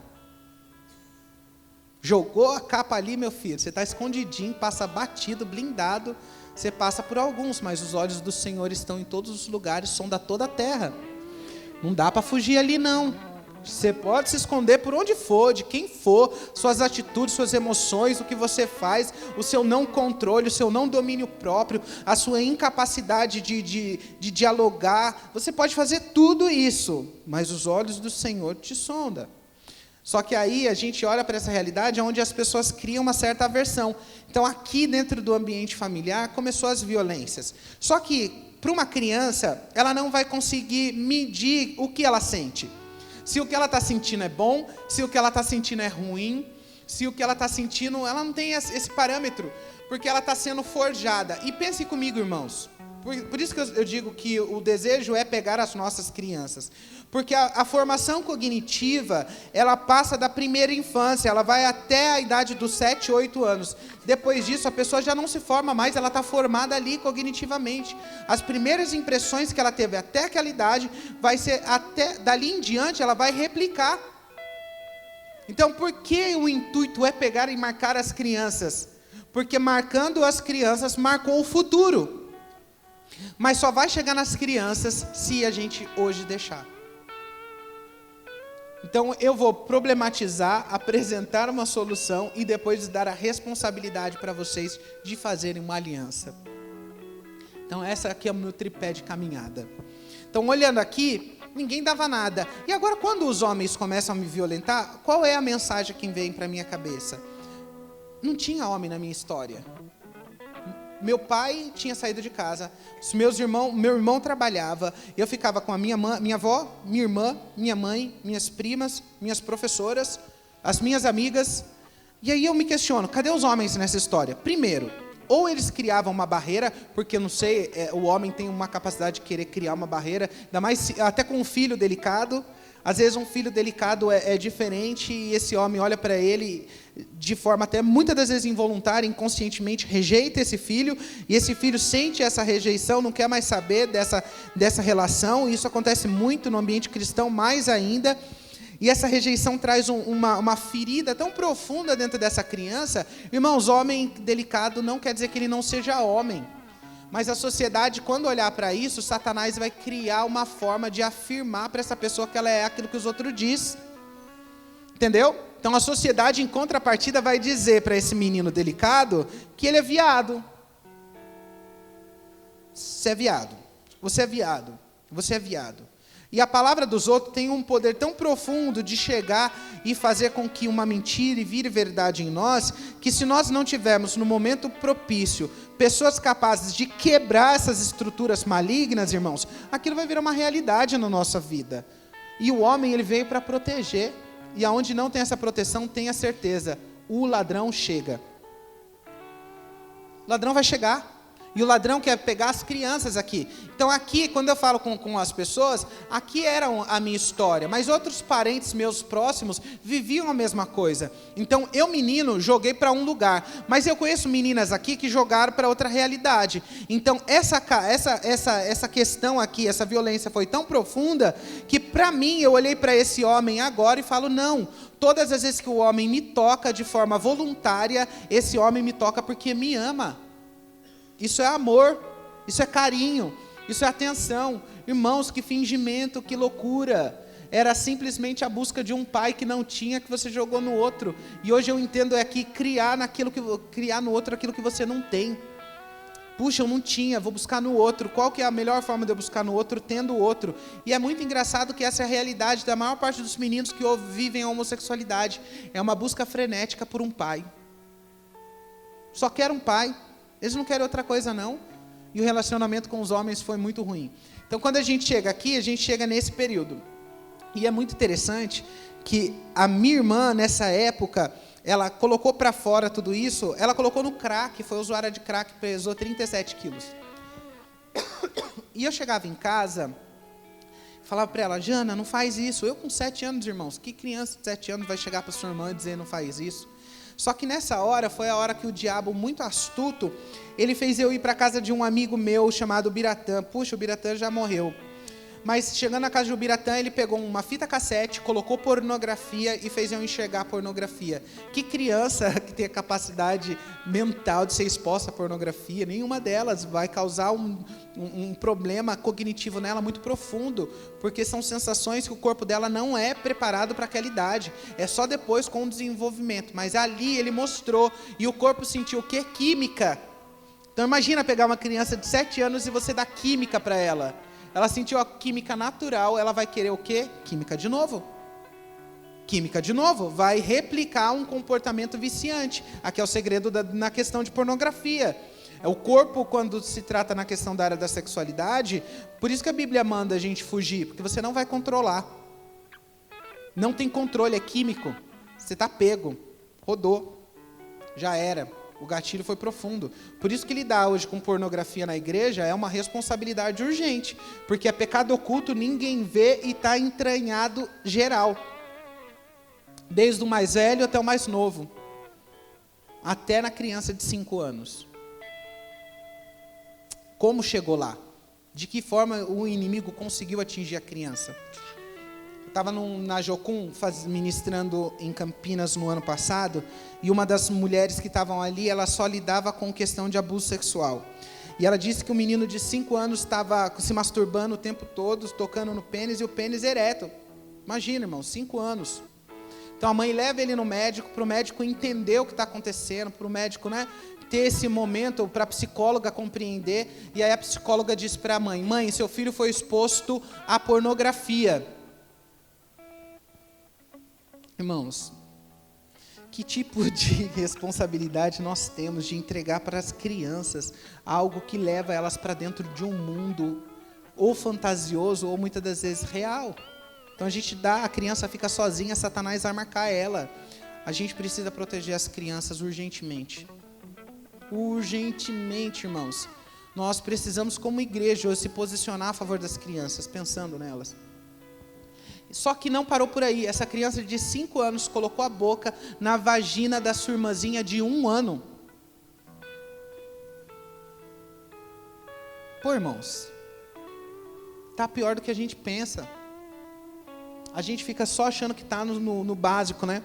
Jogou a capa ali, meu filho, você está escondidinho, passa batido, blindado, você passa por alguns, mas os olhos do Senhor estão em todos os lugares, sonda toda a terra. Não dá para fugir ali, não. Você pode se esconder por onde for, de quem for, suas atitudes, suas emoções, o que você faz, o seu não controle, o seu não domínio próprio, a sua incapacidade de dialogar. Você pode fazer tudo isso, mas os olhos do Senhor te sondam. Só que aí a gente olha para essa realidade onde as pessoas criam uma certa aversão. Então aqui dentro do ambiente familiar começou as violências. Só que para uma criança, ela não vai conseguir medir o que ela sente. Se o que ela está sentindo é bom, se o que ela está sentindo é ruim, se o que ela está sentindo, ela não tem esse parâmetro, porque ela está sendo forjada. E pense comigo, irmãos, por isso que eu digo que o desejo é pegar as nossas crianças, porque a formação cognitiva, ela passa da primeira infância, ela vai até a idade dos 7, 8 anos. Depois disso, a pessoa já não se forma mais, ela está formada ali cognitivamente. As primeiras impressões que ela teve até aquela idade, vai ser até dali em diante, ela vai replicar. Então, por que o intuito é pegar e marcar as crianças? Porque marcando as crianças, marcou o futuro. Mas só vai chegar nas crianças se a gente hoje deixar. Então, eu vou problematizar, apresentar uma solução e depois dar a responsabilidade para vocês de fazerem uma aliança. Então, essa aqui é o meu tripé de caminhada. Então, olhando aqui, ninguém dava nada. E agora, quando os homens começam a me violentar, qual é a mensagem que vem para a minha cabeça? Não tinha homem na minha história. Meu pai tinha saído de casa, meu irmão trabalhava, eu ficava com a minha avó, minha irmã, minha mãe, minhas primas, minhas professoras, as minhas amigas. E aí eu me questiono, cadê os homens nessa história? Primeiro, ou eles criavam uma barreira, porque eu não sei, o homem tem uma capacidade de querer criar uma barreira, ainda mais até com um filho delicado. Às vezes um filho delicado é diferente e esse homem olha para ele de forma até muitas das vezes involuntária, inconscientemente rejeita esse filho, e esse filho sente essa rejeição, não quer mais saber dessa relação, e isso acontece muito no ambiente cristão, mais ainda, e essa rejeição traz uma ferida tão profunda dentro dessa criança. Irmãos, homem delicado não quer dizer que ele não seja homem. Mas a sociedade, quando olhar para isso, Satanás vai criar uma forma de afirmar para essa pessoa que ela é aquilo que os outros dizem. Entendeu? Então a sociedade, em contrapartida, vai dizer para esse menino delicado que ele é viado. Você é viado. Você é viado. Você é viado. E a palavra dos outros tem um poder tão profundo de chegar e fazer com que uma mentira vire verdade em nós, que se nós não tivermos no momento propício pessoas capazes de quebrar essas estruturas malignas, irmãos, aquilo vai virar uma realidade na nossa vida. E o homem, ele veio para proteger, e aonde não tem essa proteção, tenha certeza, o ladrão chega. O ladrão vai chegar. E o ladrão quer pegar as crianças aqui. Então aqui, quando eu falo com as pessoas, aqui era a minha história. Mas outros parentes meus próximos viviam a mesma coisa. Então eu, menino, joguei para um lugar. Mas eu conheço meninas aqui que jogaram para outra realidade. Então essa questão aqui, essa violência foi tão profunda, que para mim, eu olhei para esse homem agora e falo, não. Todas as vezes que o homem me toca de forma voluntária, esse homem me toca porque me ama. Isso é amor, isso é carinho, isso é atenção. Irmãos, que fingimento, que loucura. Era simplesmente a busca de um pai que não tinha, que você jogou no outro. E hoje eu entendo que criar no outro aquilo que você não tem. Puxa, eu não tinha, vou buscar no outro. Qual que é a melhor forma de eu buscar no outro? Tendo o outro. E é muito engraçado que essa é a realidade da maior parte dos meninos que vivem a homossexualidade. É uma busca frenética por um pai. Só quer um pai. Eles não querem outra coisa, não. E o relacionamento com os homens foi muito ruim. Então, quando a gente chega aqui, a gente chega nesse período. E é muito interessante que a minha irmã, nessa época, ela colocou para fora tudo isso, ela colocou no crack, foi usuária de crack, pesou 37 quilos. E eu chegava em casa, falava para ela, Jana, não faz isso. Eu com 7 anos, irmãos, que criança de 7 anos vai chegar para sua irmã e dizer não faz isso? Só que nessa hora, foi a hora que o diabo, muito astuto, ele fez eu ir para a casa de um amigo meu chamado Biratã. Puxa, o Biratã já morreu. Mas chegando na casa do Biratã, ele pegou uma fita cassete, colocou pornografia e fez eu enxergar pornografia. Que criança que tem a capacidade mental de ser exposta à pornografia, nenhuma delas vai causar um problema cognitivo nela muito profundo, porque são sensações que o corpo dela não é preparado para aquela idade. É só depois com o desenvolvimento. Mas ali ele mostrou, e o corpo sentiu o quê? Química. Então imagina pegar uma criança de 7 anos e você dar química para ela. Ela sentiu a química natural, ela vai querer o quê? Química de novo. Química de novo, vai replicar um comportamento viciante. Aqui é o segredo na questão de pornografia. É o corpo, quando se trata na questão da área da sexualidade, por isso que a Bíblia manda a gente fugir, porque você não vai controlar. Não tem controle, é químico. Você está pego, rodou, já era. O gatilho foi profundo. Por isso que lidar hoje com pornografia na igreja é uma responsabilidade urgente. Porque é pecado oculto, ninguém vê e está entranhado geral. Desde o mais velho até o mais novo. Até na criança de 5 anos. Como chegou lá? De que forma o inimigo conseguiu atingir a criança? Estava na Jocum ministrando em Campinas no ano passado, e uma das mulheres que estavam ali, ela só lidava com questão de abuso sexual. E ela disse que o menino de 5 anos estava se masturbando o tempo todo, tocando no pênis, e o pênis ereto. Imagina, irmão, 5 anos. Então a mãe leva ele no médico, para o médico entender o que está acontecendo, para o médico, ter esse momento, para a psicóloga compreender. E aí a psicóloga disse para a mãe, mãe, seu filho foi exposto à pornografia. Irmãos, que tipo de responsabilidade nós temos de entregar para as crianças algo que leva elas para dentro de um mundo ou fantasioso ou muitas das vezes real? Então a criança fica sozinha, Satanás vai marcar ela. A gente precisa proteger as crianças urgentemente. Urgentemente, irmãos. Nós precisamos, como igreja, hoje, se posicionar a favor das crianças, pensando nelas. Só que não parou por aí. Essa criança de 5 anos colocou a boca na vagina da sua irmãzinha de 1 ano. Pô, irmãos, tá pior do que a gente pensa. A gente fica só achando que está no básico, né?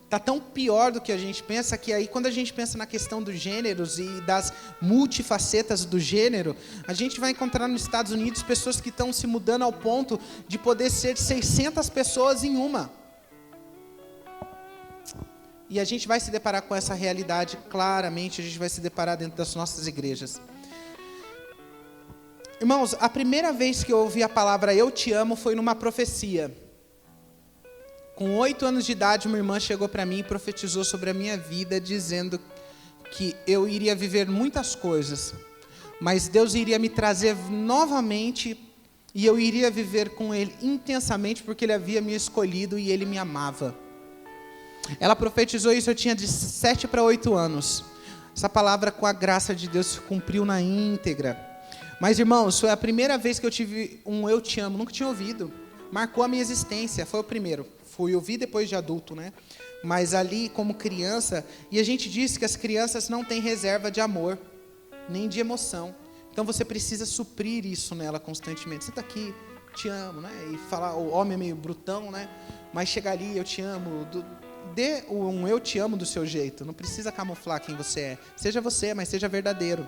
Está tão pior do que a gente pensa, que aí quando a gente pensa na questão dos gêneros e das multifacetas do gênero, a gente vai encontrar nos Estados Unidos pessoas que estão se mudando ao ponto de poder ser 600 pessoas em uma. E a gente vai se deparar com essa realidade, claramente, a gente vai se deparar dentro das nossas igrejas. Irmãos, a primeira vez que eu ouvi a palavra eu te amo foi numa profecia. Com 8 anos de idade, uma irmã chegou para mim e profetizou sobre a minha vida, dizendo que eu iria viver muitas coisas, mas Deus iria me trazer novamente e eu iria viver com Ele intensamente, porque Ele havia me escolhido e Ele me amava. Ela profetizou isso, eu tinha de 7 para 8 anos. Essa palavra, com a graça de Deus, se cumpriu na íntegra. Mas, irmãos, foi a primeira vez que eu tive um eu te amo. Nunca tinha ouvido. Marcou a minha existência. Foi o primeiro. Fui ouvir depois de adulto, né? Mas ali, como criança... E a gente diz que as crianças não têm reserva de amor, nem de emoção. Então, você precisa suprir isso nela constantemente. Você está aqui, te amo, né? E falar, o homem é meio brutão, né? Mas chega ali, eu te amo... Dê um eu te amo do seu jeito. Não precisa camuflar quem você é. Seja você, mas seja verdadeiro.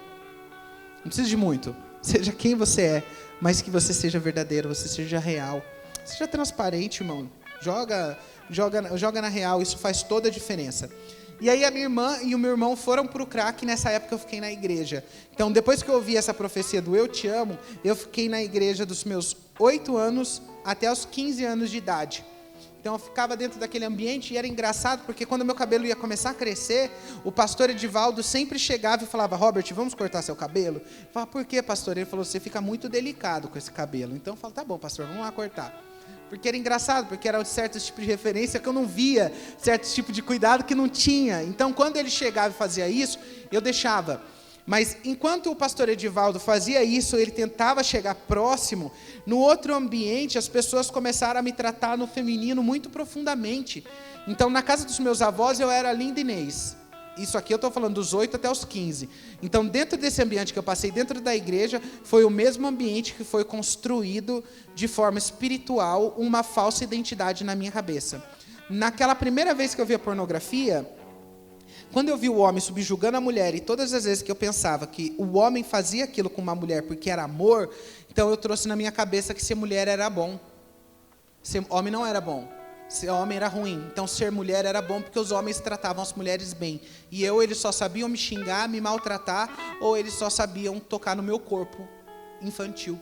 Não precisa de muito. Seja quem você é, mas que você seja verdadeiro, você seja real. Seja transparente, irmão. Joga na real. Isso faz toda a diferença. E aí a minha irmã e o meu irmão foram para o crack. Nessa época eu fiquei na igreja. Então, depois que eu ouvi essa profecia do eu te amo, eu fiquei na igreja dos meus 8 anos até os 15 anos de idade. Então eu ficava dentro daquele ambiente e era engraçado, porque quando meu cabelo ia começar a crescer, o pastor Edivaldo sempre chegava e falava, Robert, vamos cortar seu cabelo? Eu falava, por quê, pastor? Ele falou, você fica muito delicado com esse cabelo. Então eu falava, tá bom, pastor, vamos lá cortar. Porque era engraçado, porque era certo tipo de referência que eu não via, certo tipo de cuidado que não tinha. Então quando ele chegava e fazia isso, eu deixava. Mas enquanto o pastor Edivaldo fazia isso, ele tentava chegar próximo, no outro ambiente as pessoas começaram a me tratar no feminino muito profundamente. Então na casa dos meus avós eu era Linda Inês. Isso aqui eu estou falando dos 8 até os 15. Então dentro desse ambiente que eu passei dentro da igreja, foi o mesmo ambiente que foi construído de forma espiritual uma falsa identidade na minha cabeça. Naquela primeira vez que eu vi a pornografia... Quando eu vi o homem subjugando a mulher, e todas as vezes que eu pensava que o homem fazia aquilo com uma mulher porque era amor, então eu trouxe na minha cabeça que ser mulher era bom. Ser homem não era bom. Ser homem era ruim. Então ser mulher era bom porque os homens tratavam as mulheres bem. E eles só sabiam me xingar, me maltratar, ou eles só sabiam tocar no meu corpo infantil.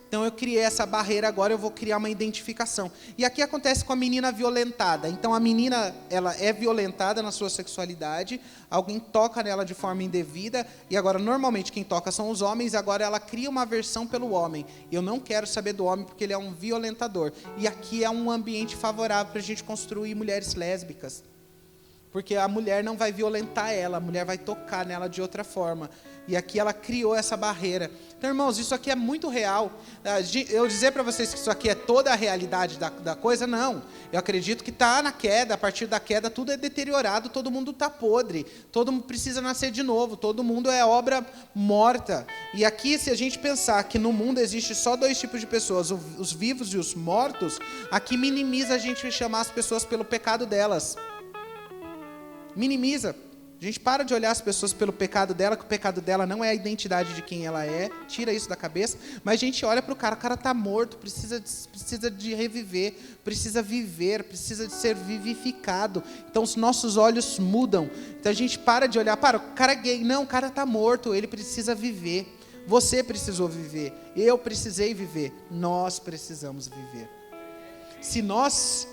Então eu criei essa barreira, agora eu vou criar uma identificação. E aqui acontece com a menina violentada. Então a menina, ela é violentada na sua sexualidade, alguém toca nela de forma indevida, e agora normalmente quem toca são os homens, e agora ela cria uma aversão pelo homem. Eu não quero saber do homem porque ele é um violentador. E aqui é um ambiente favorável para a gente construir mulheres lésbicas. Porque a mulher não vai violentar ela, a mulher vai tocar nela de outra forma. E aqui ela criou essa barreira. Então, irmãos, isso aqui é muito real. Eu dizer para vocês que isso aqui é toda a realidade da coisa, não. Eu acredito que está na queda, a partir da queda tudo é deteriorado, todo mundo está podre, todo mundo precisa nascer de novo, todo mundo é obra morta. E aqui, se a gente pensar que no mundo existe só 2 tipos de pessoas, os vivos e os mortos, aqui minimiza a gente chamar as pessoas pelo pecado delas. Minimiza. A gente para de olhar as pessoas pelo pecado dela, que o pecado dela não é a identidade de quem ela é, tira isso da cabeça, mas a gente olha para o cara está morto, precisa de reviver, precisa viver, precisa de ser vivificado. Então os nossos olhos mudam. Então a gente para de olhar, o cara é gay, não, o cara está morto, ele precisa viver. Você precisou viver, eu precisei viver, nós precisamos viver. Se nós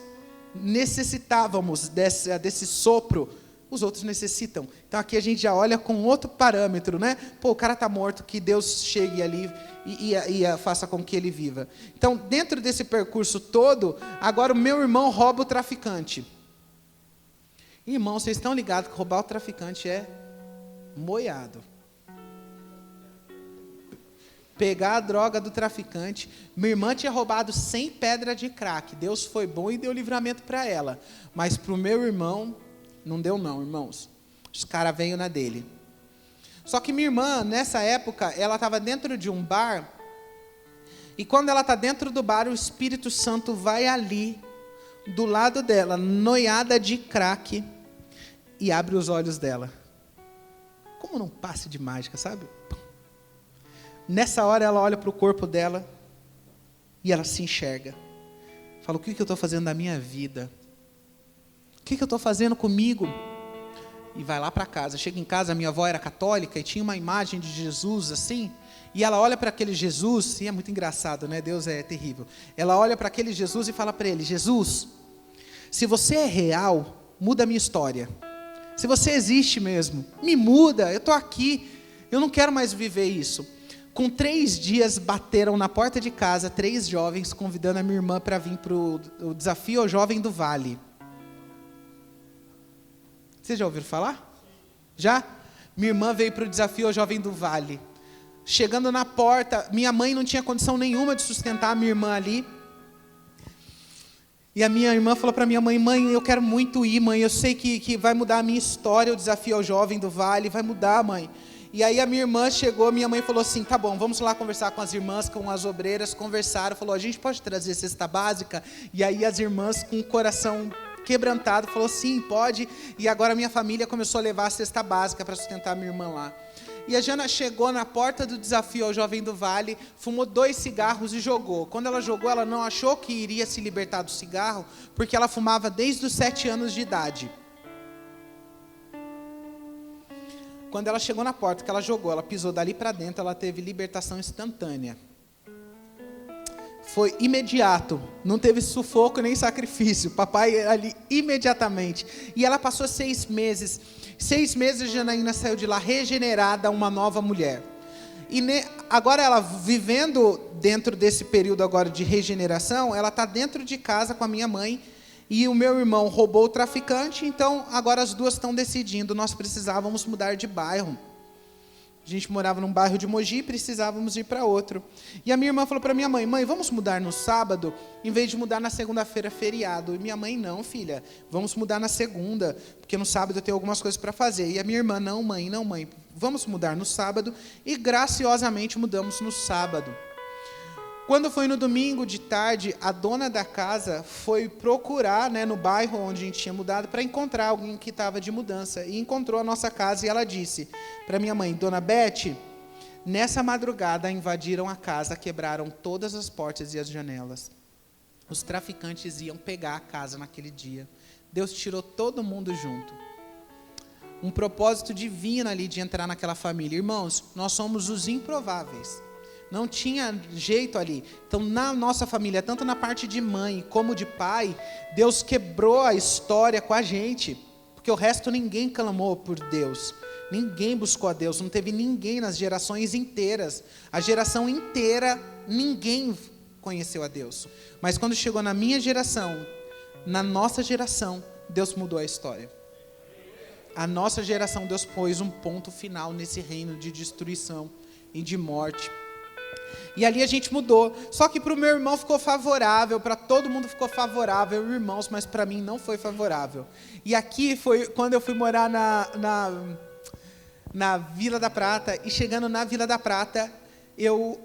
necessitávamos desse sopro, os outros necessitam. Então aqui a gente já olha com outro parâmetro, né? Pô, o cara está morto, que Deus chegue ali e faça com que ele viva. Então, dentro desse percurso todo, agora o meu irmão rouba o traficante. Irmão, vocês estão ligados que roubar o traficante é moiado. Pegar a droga do traficante. Minha irmã tinha roubado 100 pedras de crack. Deus foi bom e deu livramento para ela. Mas para o meu irmão, não deu não, irmãos. Os caras veio na dele. Só que minha irmã, nessa época, ela estava dentro de um bar. E quando ela está dentro do bar, o Espírito Santo vai ali, do lado dela, noiada de crack, e abre os olhos dela. Como num passe de mágica, sabe? Nessa hora ela olha para o corpo dela e ela se enxerga. Fala, o que eu estou fazendo da minha vida? O que eu estou fazendo comigo? E vai lá para casa. Chega em casa, a minha avó era católica e tinha uma imagem de Jesus assim. E ela olha para aquele Jesus, e é muito engraçado, né? Deus é terrível. Ela olha para aquele Jesus e fala para ele, Jesus, se você é real, muda a minha história. Se você existe mesmo, me muda, eu estou aqui. Eu não quero mais viver isso. Com 3 dias, bateram na porta de casa 3 jovens, convidando a minha irmã para vir para o Desafio ao Jovem do Vale. Vocês já ouviram falar? Já? Minha irmã veio para o Desafio ao Jovem do Vale. Chegando na porta, minha mãe não tinha condição nenhuma de sustentar a minha irmã ali. E a minha irmã falou para minha mãe: mãe, eu quero muito ir, mãe, eu sei que vai mudar a minha história, o Desafio ao Jovem do Vale, vai mudar, mãe. E aí a minha irmã chegou, minha mãe falou assim: tá bom, vamos lá conversar com as irmãs, com as obreiras. Conversaram, falou: a gente pode trazer cesta básica? E aí as irmãs, com o coração quebrantado, falou: sim, pode. E agora a minha família começou a levar a cesta básica para sustentar a minha irmã lá. E a Jana chegou na porta do Desafio ao Jovem do Vale, fumou 2 cigarros e jogou. Quando ela jogou, ela não achou que iria se libertar do cigarro, porque ela fumava desde os 7 anos de idade. Quando ela chegou na porta, que ela jogou, ela pisou dali para dentro, ela teve libertação instantânea. Foi imediato, não teve sufoco nem sacrifício, papai ali imediatamente. E ela passou 6 meses. 6 meses, Janaína saiu de lá regenerada, uma nova mulher. E agora ela vivendo dentro desse período agora de regeneração, ela está dentro de casa com a minha mãe, e o meu irmão roubou o traficante, então agora as duas estão decidindo, nós precisávamos mudar de bairro. A gente morava num bairro de Mogi, precisávamos ir para outro. E a minha irmã falou para minha mãe: mãe, vamos mudar no sábado, em vez de mudar na segunda-feira, feriado. E minha mãe: não, filha, vamos mudar na segunda, porque no sábado eu tenho algumas coisas para fazer. E a minha irmã: não, mãe, vamos mudar no sábado. E graciosamente mudamos no sábado. Quando foi no domingo de tarde, a dona da casa foi procurar, no bairro onde a gente tinha mudado, para encontrar alguém que estava de mudança. E encontrou a nossa casa e ela disse para minha mãe: dona Beth, nessa madrugada invadiram a casa, quebraram todas as portas e as janelas. Os traficantes iam pegar a casa naquele dia. Deus tirou todo mundo junto. Um propósito divino ali de entrar naquela família. Irmãos, nós somos os improváveis. Não tinha jeito ali. Então, na nossa família, tanto na parte de mãe como de pai, Deus quebrou a história com a gente, porque o resto ninguém clamou por Deus, ninguém buscou a Deus, não teve ninguém nas gerações inteiras. A geração inteira, ninguém conheceu a Deus. Mas quando chegou na minha geração, na nossa geração, Deus mudou a história. A nossa geração, Deus pôs um ponto final nesse reino de destruição e de morte. E ali a gente mudou. Só que para o meu irmão ficou favorável, para todo mundo ficou favorável, irmãos, mas para mim não foi favorável. E aqui foi quando eu fui morar na Vila da Prata. E chegando na Vila da Prata, eu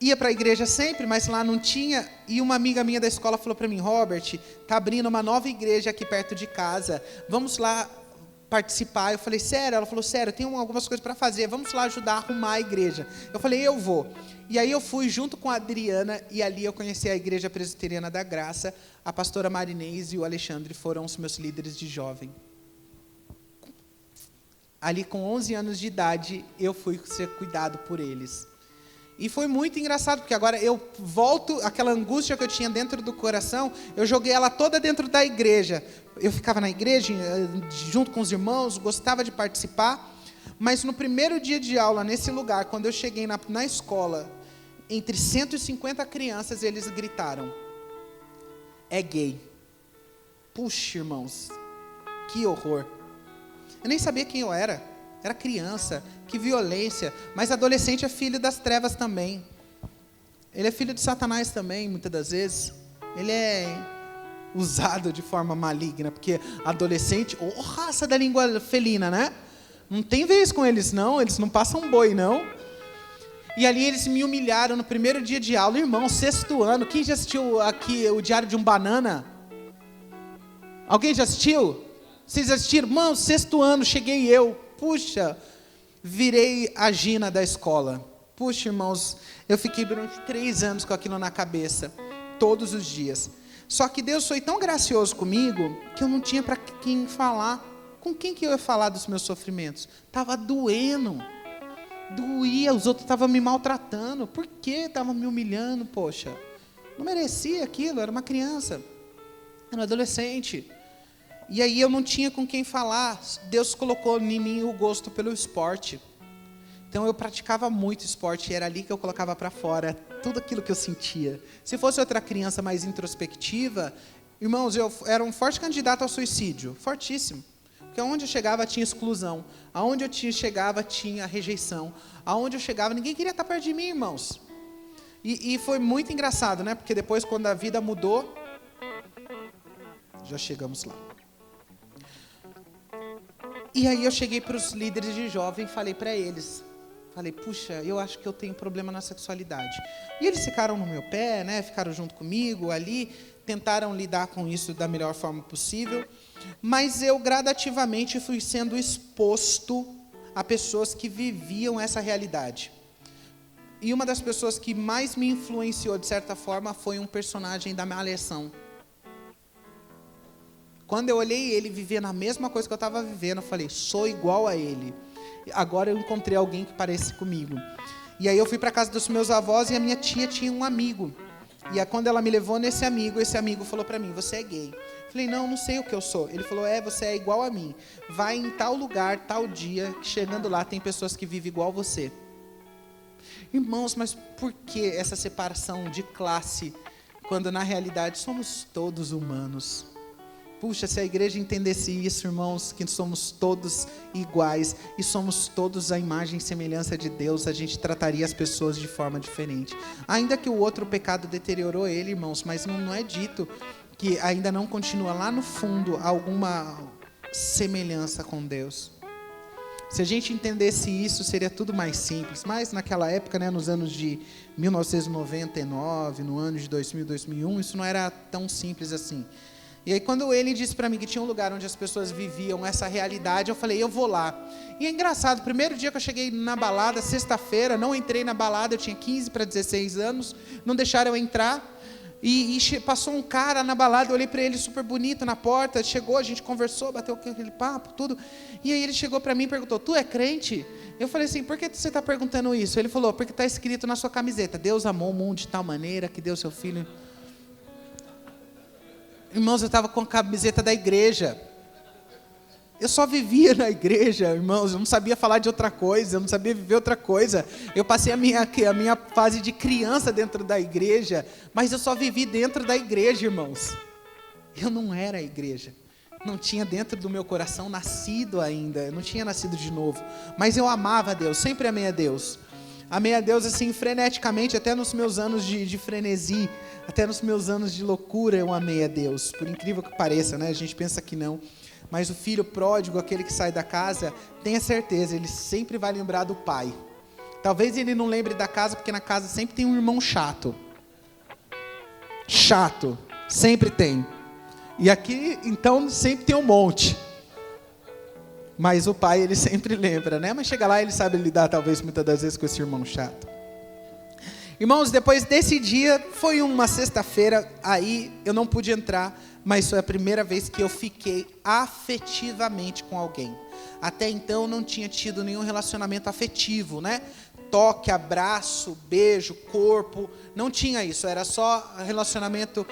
ia para a igreja sempre, mas lá não tinha. E uma amiga minha da escola falou para mim: Robert, está abrindo uma nova igreja aqui perto de casa, vamos lá participar. Eu falei: sério? Ela falou: sério, tem algumas coisas para fazer, vamos lá ajudar a arrumar a igreja. Eu falei: eu vou. E aí eu fui junto com a Adriana, e ali eu conheci a Igreja Presbiteriana da Graça. A pastora Marinês e o Alexandre foram os meus líderes de jovem. Ali com 11 anos de idade, eu fui ser cuidado por eles. E foi muito engraçado, porque agora eu volto, aquela angústia que eu tinha dentro do coração, eu joguei ela toda dentro da igreja. Eu ficava na igreja, junto com os irmãos, gostava de participar, mas no primeiro dia de aula, nesse lugar, quando eu cheguei na escola, entre 150 crianças, eles gritaram: é gay. Puxa, irmãos, que horror. Eu nem sabia quem eu era criança, que violência. Mas adolescente é filho das trevas também. Ele é filho de Satanás também, muitas das vezes. Ele é usado de forma maligna, porque adolescente, raça da língua felina, né? Não tem vez com eles não passam boi não. E ali eles me humilharam no primeiro dia de aula. Irmão, 6º ano, quem já assistiu aqui o Diário de um Banana? Alguém já assistiu? Vocês assistiram? Irmão, 6º ano, cheguei eu. Puxa, virei a Gina da escola. Puxa, irmãos, eu fiquei durante 3 anos com aquilo na cabeça, todos os dias. Só que Deus foi tão gracioso comigo, que eu não tinha para quem falar. Com quem que eu ia falar dos meus sofrimentos? Estava doendo. Doía, os outros estavam me maltratando. Por que estavam me humilhando? Poxa, não merecia aquilo, era uma criança, era um adolescente. E aí eu não tinha com quem falar. Deus colocou em mim o gosto pelo esporte. Então eu praticava muito esporte, e era ali que eu colocava para fora tudo aquilo que eu sentia. Se fosse outra criança mais introspectiva, irmãos, eu era um forte candidato ao suicídio, fortíssimo. Porque aonde eu chegava tinha exclusão, aonde eu chegava tinha rejeição, aonde eu chegava ninguém queria estar perto de mim, irmãos. E foi muito engraçado, né? Porque depois, quando a vida mudou, já chegamos lá. E aí eu cheguei para os líderes de jovem e falei para eles, puxa, eu acho que eu tenho problema na sexualidade. E eles ficaram no meu pé, né? Ficaram junto comigo ali, tentaram lidar com isso da melhor forma possível, mas eu gradativamente fui sendo exposto a pessoas que viviam essa realidade. E uma das pessoas que mais me influenciou, de certa forma, foi um personagem da Malhação. Quando eu olhei ele vivendo a mesma coisa que eu estava vivendo, eu falei, sou igual a ele. Agora eu encontrei alguém que parece comigo. E aí eu fui para a casa dos meus avós e a minha tia tinha um amigo. E aí, quando ela me levou nesse amigo, esse amigo falou para mim, você é gay. Eu falei, não sei o que eu sou. Ele falou, você é igual a mim. Vai em tal lugar, tal dia, chegando lá tem pessoas que vivem igual a você. Irmãos, mas por que essa separação de classe, quando na realidade somos todos humanos? Puxa, se a igreja entendesse isso, irmãos, que somos todos iguais e somos todos a imagem e semelhança de Deus, a gente trataria as pessoas de forma diferente. Ainda que o outro pecado deteriorou ele, irmãos, mas não é dito que ainda não continua lá no fundo alguma semelhança com Deus. Se a gente entendesse isso, seria tudo mais simples. Mas naquela época, né, nos anos de 1999, no ano de 2000, 2001, isso não era tão simples assim. E aí quando ele disse para mim que tinha um lugar onde as pessoas viviam essa realidade, eu falei, eu vou lá. E é engraçado, o primeiro dia que eu cheguei na balada, sexta-feira, não entrei na balada, eu tinha 15 para 16 anos, não deixaram eu entrar. E passou um cara na balada, eu olhei para ele super bonito na porta, chegou, a gente conversou, bateu aquele papo, tudo. E aí ele chegou para mim e perguntou, tu é crente? Eu falei assim, por que você está perguntando isso? Ele falou, porque está escrito na sua camiseta, Deus amou o mundo de tal maneira que deu seu filho. Irmãos, eu estava com a camiseta da igreja. Eu só vivia na igreja, irmãos, eu não sabia falar de outra coisa, eu não sabia viver outra coisa. Eu passei a minha fase de criança dentro da igreja, mas eu só vivi dentro da igreja, irmãos. Eu não era a igreja. Não tinha dentro do meu coração nascido ainda, eu não tinha nascido de novo. Mas eu amava a Deus, sempre amei a Deus. Amei a Deus assim freneticamente, até nos meus anos de frenesi, até nos meus anos de loucura eu amei a Deus. Por incrível que pareça, né? A gente pensa que não. Mas o filho pródigo, aquele que sai da casa, tenha certeza, ele sempre vai lembrar do pai. Talvez ele não lembre da casa, porque na casa sempre tem um irmão chato. Chato, sempre tem. E aqui, então, sempre tem um monte. Mas o pai, ele sempre lembra, né? Mas chega lá, ele sabe lidar, talvez, muitas das vezes, com esse irmão chato. Irmãos, depois desse dia, foi uma sexta-feira, aí eu não pude entrar, mas foi a primeira vez que eu fiquei afetivamente com alguém. Até então, eu não tinha tido nenhum relacionamento afetivo, né? Toque, abraço, beijo, corpo, não tinha isso, era só relacionamento,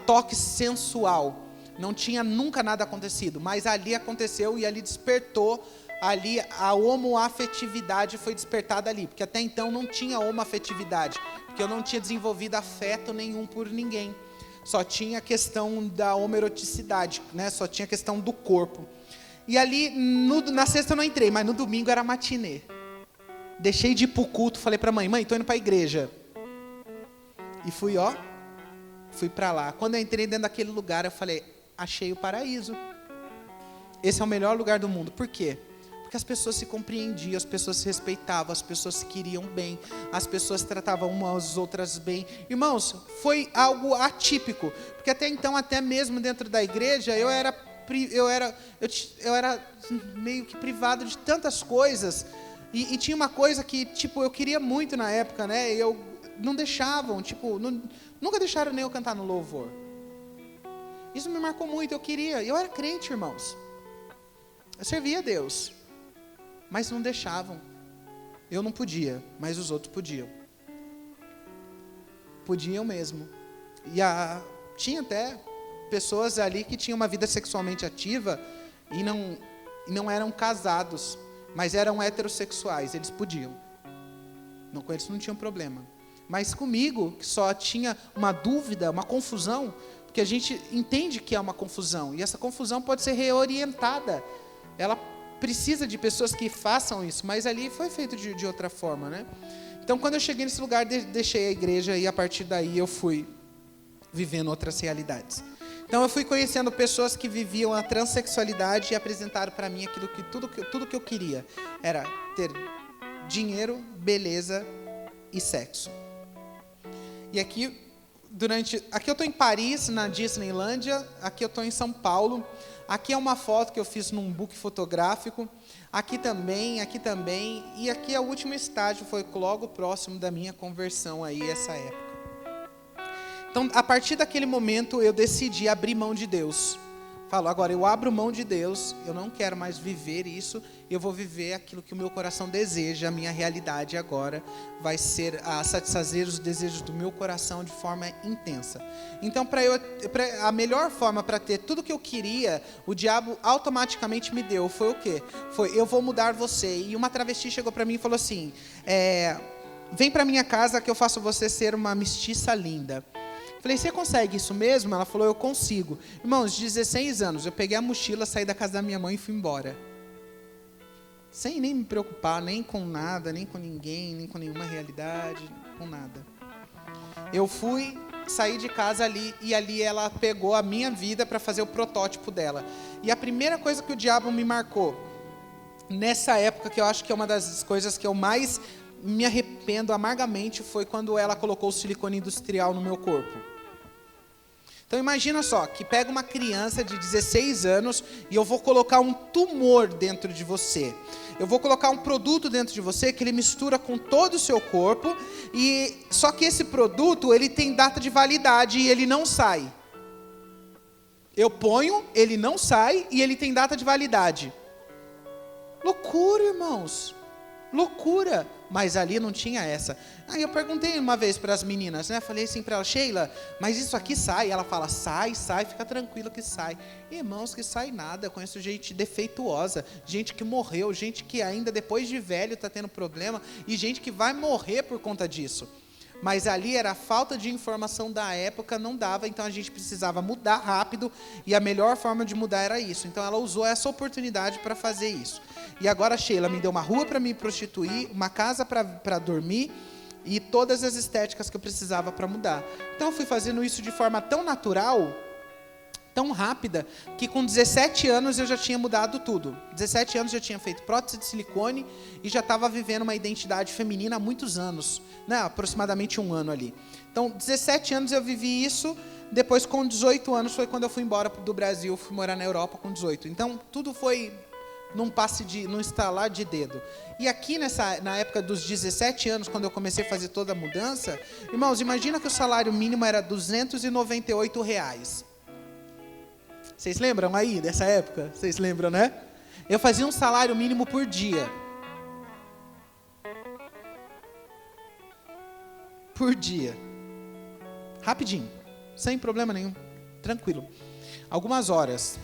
toque sensual. Não tinha nunca nada acontecido, mas ali aconteceu e ali despertou, ali a homoafetividade foi despertada ali, porque até então não tinha homoafetividade, porque eu não tinha desenvolvido afeto nenhum por ninguém, só tinha a questão da homoeroticidade, né? Só tinha a questão do corpo. E ali, na sexta eu não entrei, mas no domingo era matinê. Deixei de ir pro culto, falei pra mãe, tô indo pra igreja. E fui pra lá. Quando eu entrei dentro daquele lugar, eu falei, achei o paraíso. Esse é o melhor lugar do mundo. Por quê? Porque as pessoas se compreendiam, as pessoas se respeitavam, as pessoas se queriam bem, as pessoas tratavam umas às outras bem. Irmãos, foi algo atípico, porque até então, até mesmo dentro da igreja, eu era meio que privado de tantas coisas, e tinha uma coisa que, tipo, eu queria muito na época, né? Eu não deixavam, tipo, nunca deixaram nem eu cantar no louvor. Isso me marcou muito, eu era crente, irmãos. Eu servia a Deus, mas não deixavam. Eu não podia, mas os outros podiam. Podiam mesmo. E tinha até pessoas ali que tinham uma vida sexualmente ativa e não eram casados, mas eram heterossexuais, eles podiam. Não, com eles não tinha problema. Mas comigo, que só tinha uma dúvida, uma confusão, porque a gente entende que é uma confusão, e essa confusão pode ser reorientada ela precisa de pessoas que façam isso, mas ali foi feito de outra forma, né? Então, quando eu cheguei nesse lugar, deixei a igreja e a partir daí eu fui vivendo outras realidades. Então, eu fui conhecendo pessoas que viviam a transexualidade e apresentaram para mim aquilo que tudo que eu queria era ter dinheiro, beleza e sexo. E aqui eu estou em Paris, na Disneylândia, aqui eu estou em São Paulo, aqui é uma foto que eu fiz num book fotográfico, aqui também, e aqui é o último estágio, foi logo próximo da minha conversão aí, essa época. Então, a partir daquele momento, eu decidi abrir mão de Deus. Falo, agora eu abro mão de Deus, eu não quero mais viver isso, eu vou viver aquilo que o meu coração deseja, a minha realidade agora vai ser a satisfazer os desejos do meu coração de forma intensa. Então, a melhor forma para ter tudo que eu queria, o diabo automaticamente me deu, foi o quê? Foi, eu vou mudar você. E uma travesti chegou para mim e falou assim, vem para minha casa que eu faço você ser uma mestiça linda. Falei, você consegue isso mesmo? Ela falou, eu consigo. Irmãos, 16 anos, eu peguei a mochila, saí da casa da minha mãe e fui embora. Sem nem me preocupar, nem com nada, nem com ninguém, nem com nenhuma realidade, com nada. Eu fui, saí de casa ali, e ali ela pegou a minha vida para fazer o protótipo dela. E a primeira coisa que o diabo me marcou, nessa época, que eu acho que é uma das coisas que eu mais me arrependo amargamente, foi quando ela colocou o silicone industrial no meu corpo. Então imagina só, que pega uma criança de 16 anos e eu vou colocar um tumor dentro de você. Eu vou colocar um produto dentro de você que ele mistura com todo o seu corpo, e só que esse produto, ele tem data de validade e ele não sai. Eu ponho, ele não sai e ele tem data de validade. Loucura, irmãos. Loucura. Mas ali não tinha essa. Aí eu perguntei uma vez para as meninas, né? Falei assim para ela, Sheila, mas isso aqui sai? Ela fala, sai, fica tranquilo que sai. Irmãos, que sai nada. Eu conheço gente defeituosa, gente que morreu, gente que ainda depois de velho está tendo problema, e gente que vai morrer por conta disso. Mas ali era a falta de informação da época, não dava, então a gente precisava mudar rápido, e a melhor forma de mudar era isso. Então ela usou essa oportunidade para fazer isso. E agora a Sheila me deu uma rua para me prostituir, uma casa para dormir, e todas as estéticas que eu precisava para mudar. Então eu fui fazendo isso de forma tão natural, tão rápida, que com 17 anos eu já tinha mudado tudo. 17 anos eu já tinha feito prótese de silicone e já estava vivendo uma identidade feminina há muitos anos, né? Aproximadamente 1 ano ali. Então, 17 anos eu vivi isso, depois com 18 anos foi quando eu fui embora do Brasil, fui morar na Europa com 18. Então, tudo foi num estalar de dedo. E aqui na época dos 17 anos, quando eu comecei a fazer toda a mudança, irmãos, imagina que o salário mínimo era R$298. Vocês lembram aí dessa época? Vocês lembram, né? Eu fazia um salário mínimo por dia. Por dia. Rapidinho. Sem problema nenhum. Tranquilo. Algumas horas.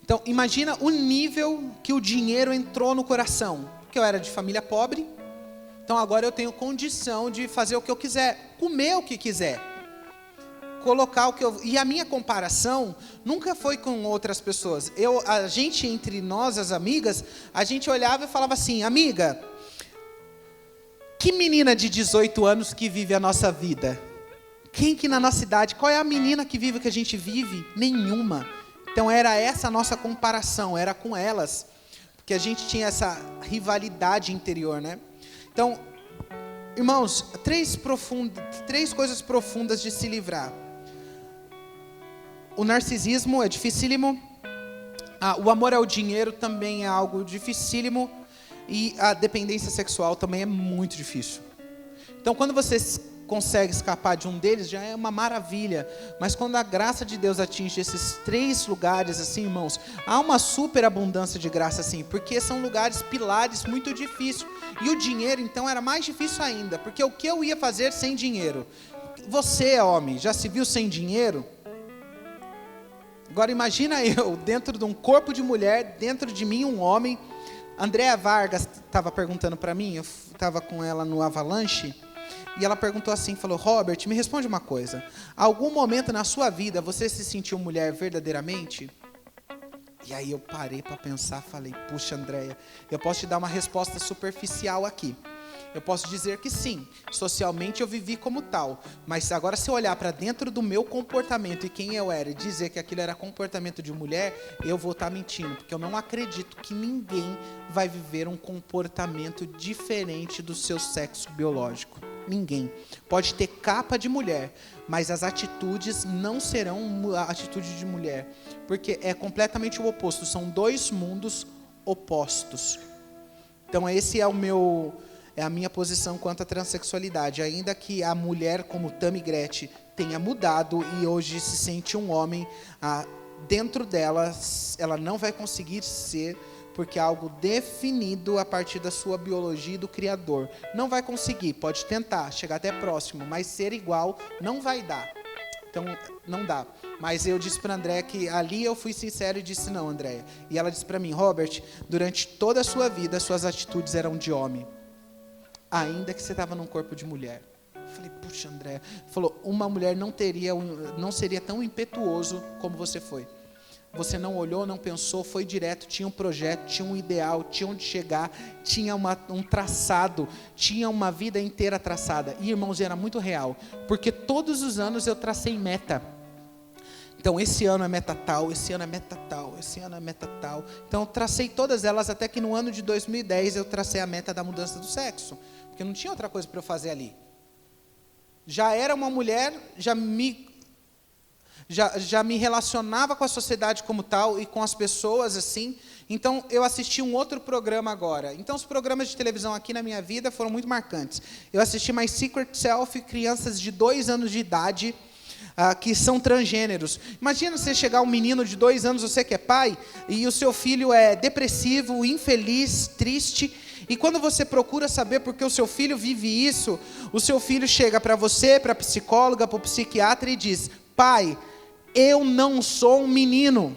Então, imagina o nível que o dinheiro entrou no coração. Porque eu era de família pobre. Então, agora eu tenho condição de fazer o que eu quiser. Comer o que quiser. Colocar o que eu... E a minha comparação nunca foi com outras pessoas. A gente, entre nós, as amigas, a gente olhava e falava assim, amiga, que menina de 18 anos que vive a nossa vida? Quem que na nossa idade, qual é a menina que vive o que a gente vive? Nenhuma. Então era essa a nossa comparação, era com elas. Porque a gente tinha essa rivalidade interior, né? Então, irmãos, três coisas profundas de se livrar. O narcisismo é dificílimo, o amor ao dinheiro também é algo dificílimo, e a dependência sexual também é muito difícil. Então, quando você consegue escapar de um deles, já é uma maravilha. Mas quando a graça de Deus atinge esses 3 lugares, assim, irmãos, há uma super abundância de graça, assim, porque são lugares, pilares muito difíceis. E o dinheiro, então, era mais difícil ainda, porque o que eu ia fazer sem dinheiro? Você, homem, já se viu sem dinheiro? Agora imagina eu, dentro de um corpo de mulher, dentro de mim um homem. Andréa Vargas estava perguntando para mim, eu estava com ela no Avalanche, e ela perguntou assim, falou, Robert, me responde uma coisa. Algum momento na sua vida você se sentiu mulher verdadeiramente? E aí eu parei para pensar, falei, puxa, Andréia, eu posso te dar uma resposta superficial aqui. Eu posso dizer que sim, socialmente eu vivi como tal, mas agora se eu olhar para dentro do meu comportamento e quem eu era e dizer que aquilo era comportamento de mulher, eu vou estar mentindo, porque eu não acredito que ninguém vai viver um comportamento diferente do seu sexo biológico. Ninguém. Pode ter capa de mulher, mas as atitudes não serão a atitude de mulher, porque é completamente o oposto, são dois mundos opostos. Então esse é a minha posição quanto à transexualidade. Ainda que a mulher, como Tammy Gretchen, tenha mudado e hoje se sente um homem, dentro dela, ela não vai conseguir ser, porque é algo definido a partir da sua biologia e do Criador. Não vai conseguir, pode tentar, chegar até próximo, mas ser igual não vai dar. Então, não dá. Mas eu disse para a Andréia que ali eu fui sincero e disse, não, Andréia. E ela disse para mim, Robert, durante toda a sua vida, suas atitudes eram de homem, ainda que você estava num corpo de mulher. Eu falei, puxa, André. Falou, uma mulher não seria tão impetuoso como você foi. Você não olhou, não pensou, foi direto, tinha um projeto, tinha um ideal, tinha onde chegar, tinha um traçado, tinha uma vida inteira traçada. E, irmãos, era muito real, porque todos os anos eu tracei meta. Então, esse ano é meta tal, esse ano é meta tal, esse ano é meta tal. Então, eu tracei todas elas, até que no ano de 2010 eu tracei a meta da mudança do sexo. Porque não tinha outra coisa para eu fazer ali. Já era uma mulher, já me relacionava com a sociedade como tal e com as pessoas assim. Então, eu assisti um outro programa agora. Então, os programas de televisão aqui na minha vida foram muito marcantes. Eu assisti My Secret Self, crianças de 2 anos de idade, que são transgêneros. Imagina você chegar um menino de 2 anos, você que é pai, e o seu filho é depressivo, infeliz, triste. E quando você procura saber por que o seu filho vive isso, o seu filho chega para você, para a psicóloga, para o psiquiatra e diz, pai, eu não sou um menino.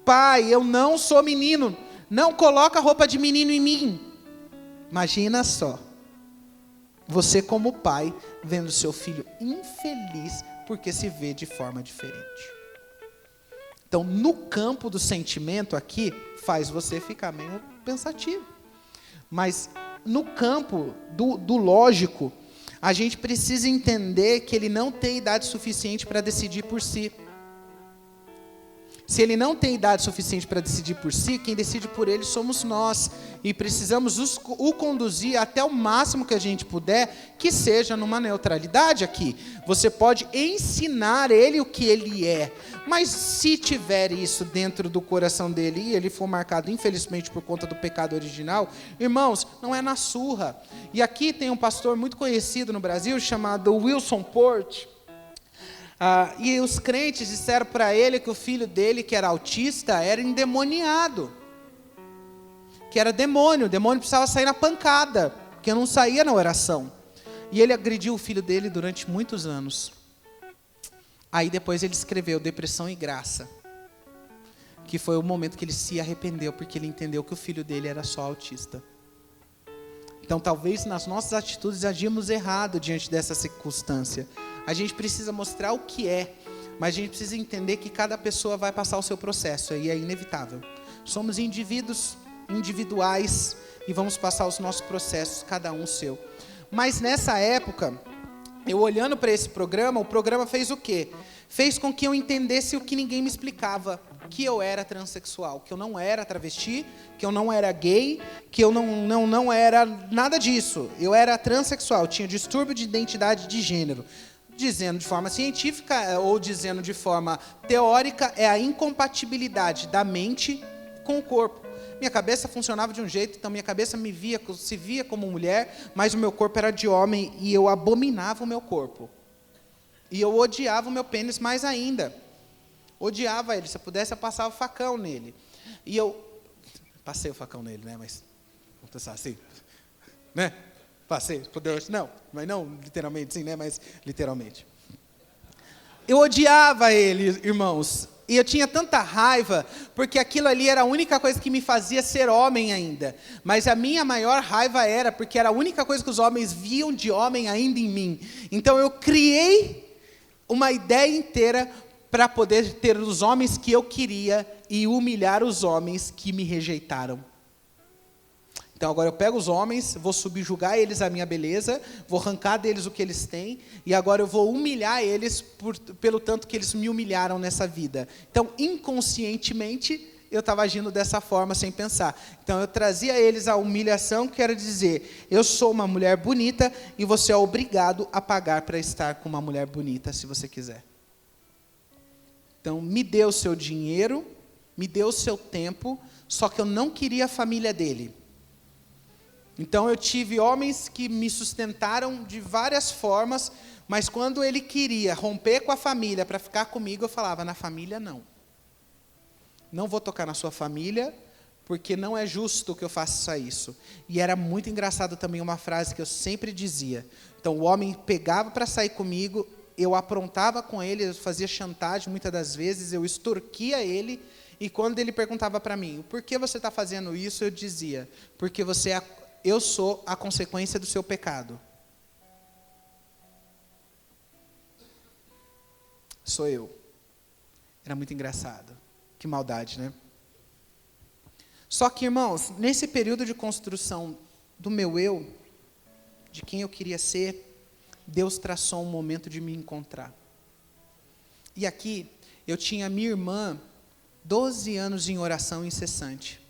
Pai, eu não sou menino. Não coloca roupa de menino em mim. Imagina só. Você como pai, vendo seu filho infeliz porque se vê de forma diferente. Então, no campo do sentimento aqui, faz você ficar meio pensativo. Mas no campo do lógico, a gente precisa entender que ele não tem idade suficiente para decidir por si. Se ele não tem idade suficiente para decidir por si, quem decide por ele somos nós. E precisamos o conduzir até o máximo que a gente puder, que seja numa neutralidade aqui. Você pode ensinar ele o que ele é. Mas se tiver isso dentro do coração dele e ele for marcado, infelizmente, por conta do pecado original, irmãos, não é na surra. E aqui tem um pastor muito conhecido no Brasil, chamado Wilson Port. E os crentes disseram para ele que o filho dele, que era autista, era endemoniado. Que era demônio, o demônio precisava sair na pancada, porque não saía na oração. E ele agrediu o filho dele durante muitos anos. Aí depois ele escreveu Depressão e Graça, que foi o momento que ele se arrependeu, porque ele entendeu que o filho dele era só autista. Então talvez nas nossas atitudes agimos errado diante dessa circunstância. A gente precisa mostrar o que é, mas a gente precisa entender que cada pessoa vai passar o seu processo, e é inevitável. Somos individuais e vamos passar os nossos processos, cada um o seu. Mas nessa época, eu olhando para esse programa, o programa fez o quê? Fez com que eu entendesse o que ninguém me explicava, que eu era transexual, que eu não era travesti, que eu não era gay, que eu não era nada disso. Eu era transexual, tinha distúrbio de identidade de gênero. Dizendo de forma científica ou dizendo de forma teórica, é a incompatibilidade da mente com o corpo. Minha cabeça funcionava de um jeito, então minha cabeça se via como mulher, mas o meu corpo era de homem e eu abominava o meu corpo. E eu odiava o meu pênis mais ainda. Odiava ele, se eu pudesse eu passava o facão nele. E eu passei o facão nele, né? Mas vamos pensar assim, né? Passei, não, mas não literalmente sim, né? Mas literalmente. Eu odiava ele, irmãos. E eu tinha tanta raiva, porque aquilo ali era a única coisa que me fazia ser homem ainda. Mas a minha maior raiva era porque era a única coisa que os homens viam de homem ainda em mim. Então eu criei uma ideia inteira para poder ter os homens que eu queria e humilhar os homens que me rejeitaram. Então agora eu pego os homens, vou subjugar eles à minha beleza, vou arrancar deles o que eles têm, e agora eu vou humilhar eles pelo tanto que eles me humilharam nessa vida. Então, inconscientemente, eu estava agindo dessa forma, sem pensar. Então eu trazia a eles a humilhação, que era dizer, eu sou uma mulher bonita, e você é obrigado a pagar para estar com uma mulher bonita, se você quiser. Então, me dê o seu dinheiro, me dê o seu tempo, só que eu não queria a família dele. Então, eu tive homens que me sustentaram de várias formas, mas quando ele queria romper com a família para ficar comigo, eu falava, na família não. Não vou tocar na sua família, porque não é justo que eu faça isso. E era muito engraçado também uma frase que eu sempre dizia. Então, o homem pegava para sair comigo, eu aprontava com ele, eu fazia chantagem muitas das vezes, eu extorquia ele, e quando ele perguntava para mim, por que você está fazendo isso? Eu dizia, porque eu sou a consequência do seu pecado. Sou eu. Era muito engraçado. Que maldade, né? Só que, irmãos, nesse período de construção do meu eu, de quem eu queria ser, Deus traçou um momento de me encontrar. E aqui, eu tinha minha irmã, 12 anos em oração incessante,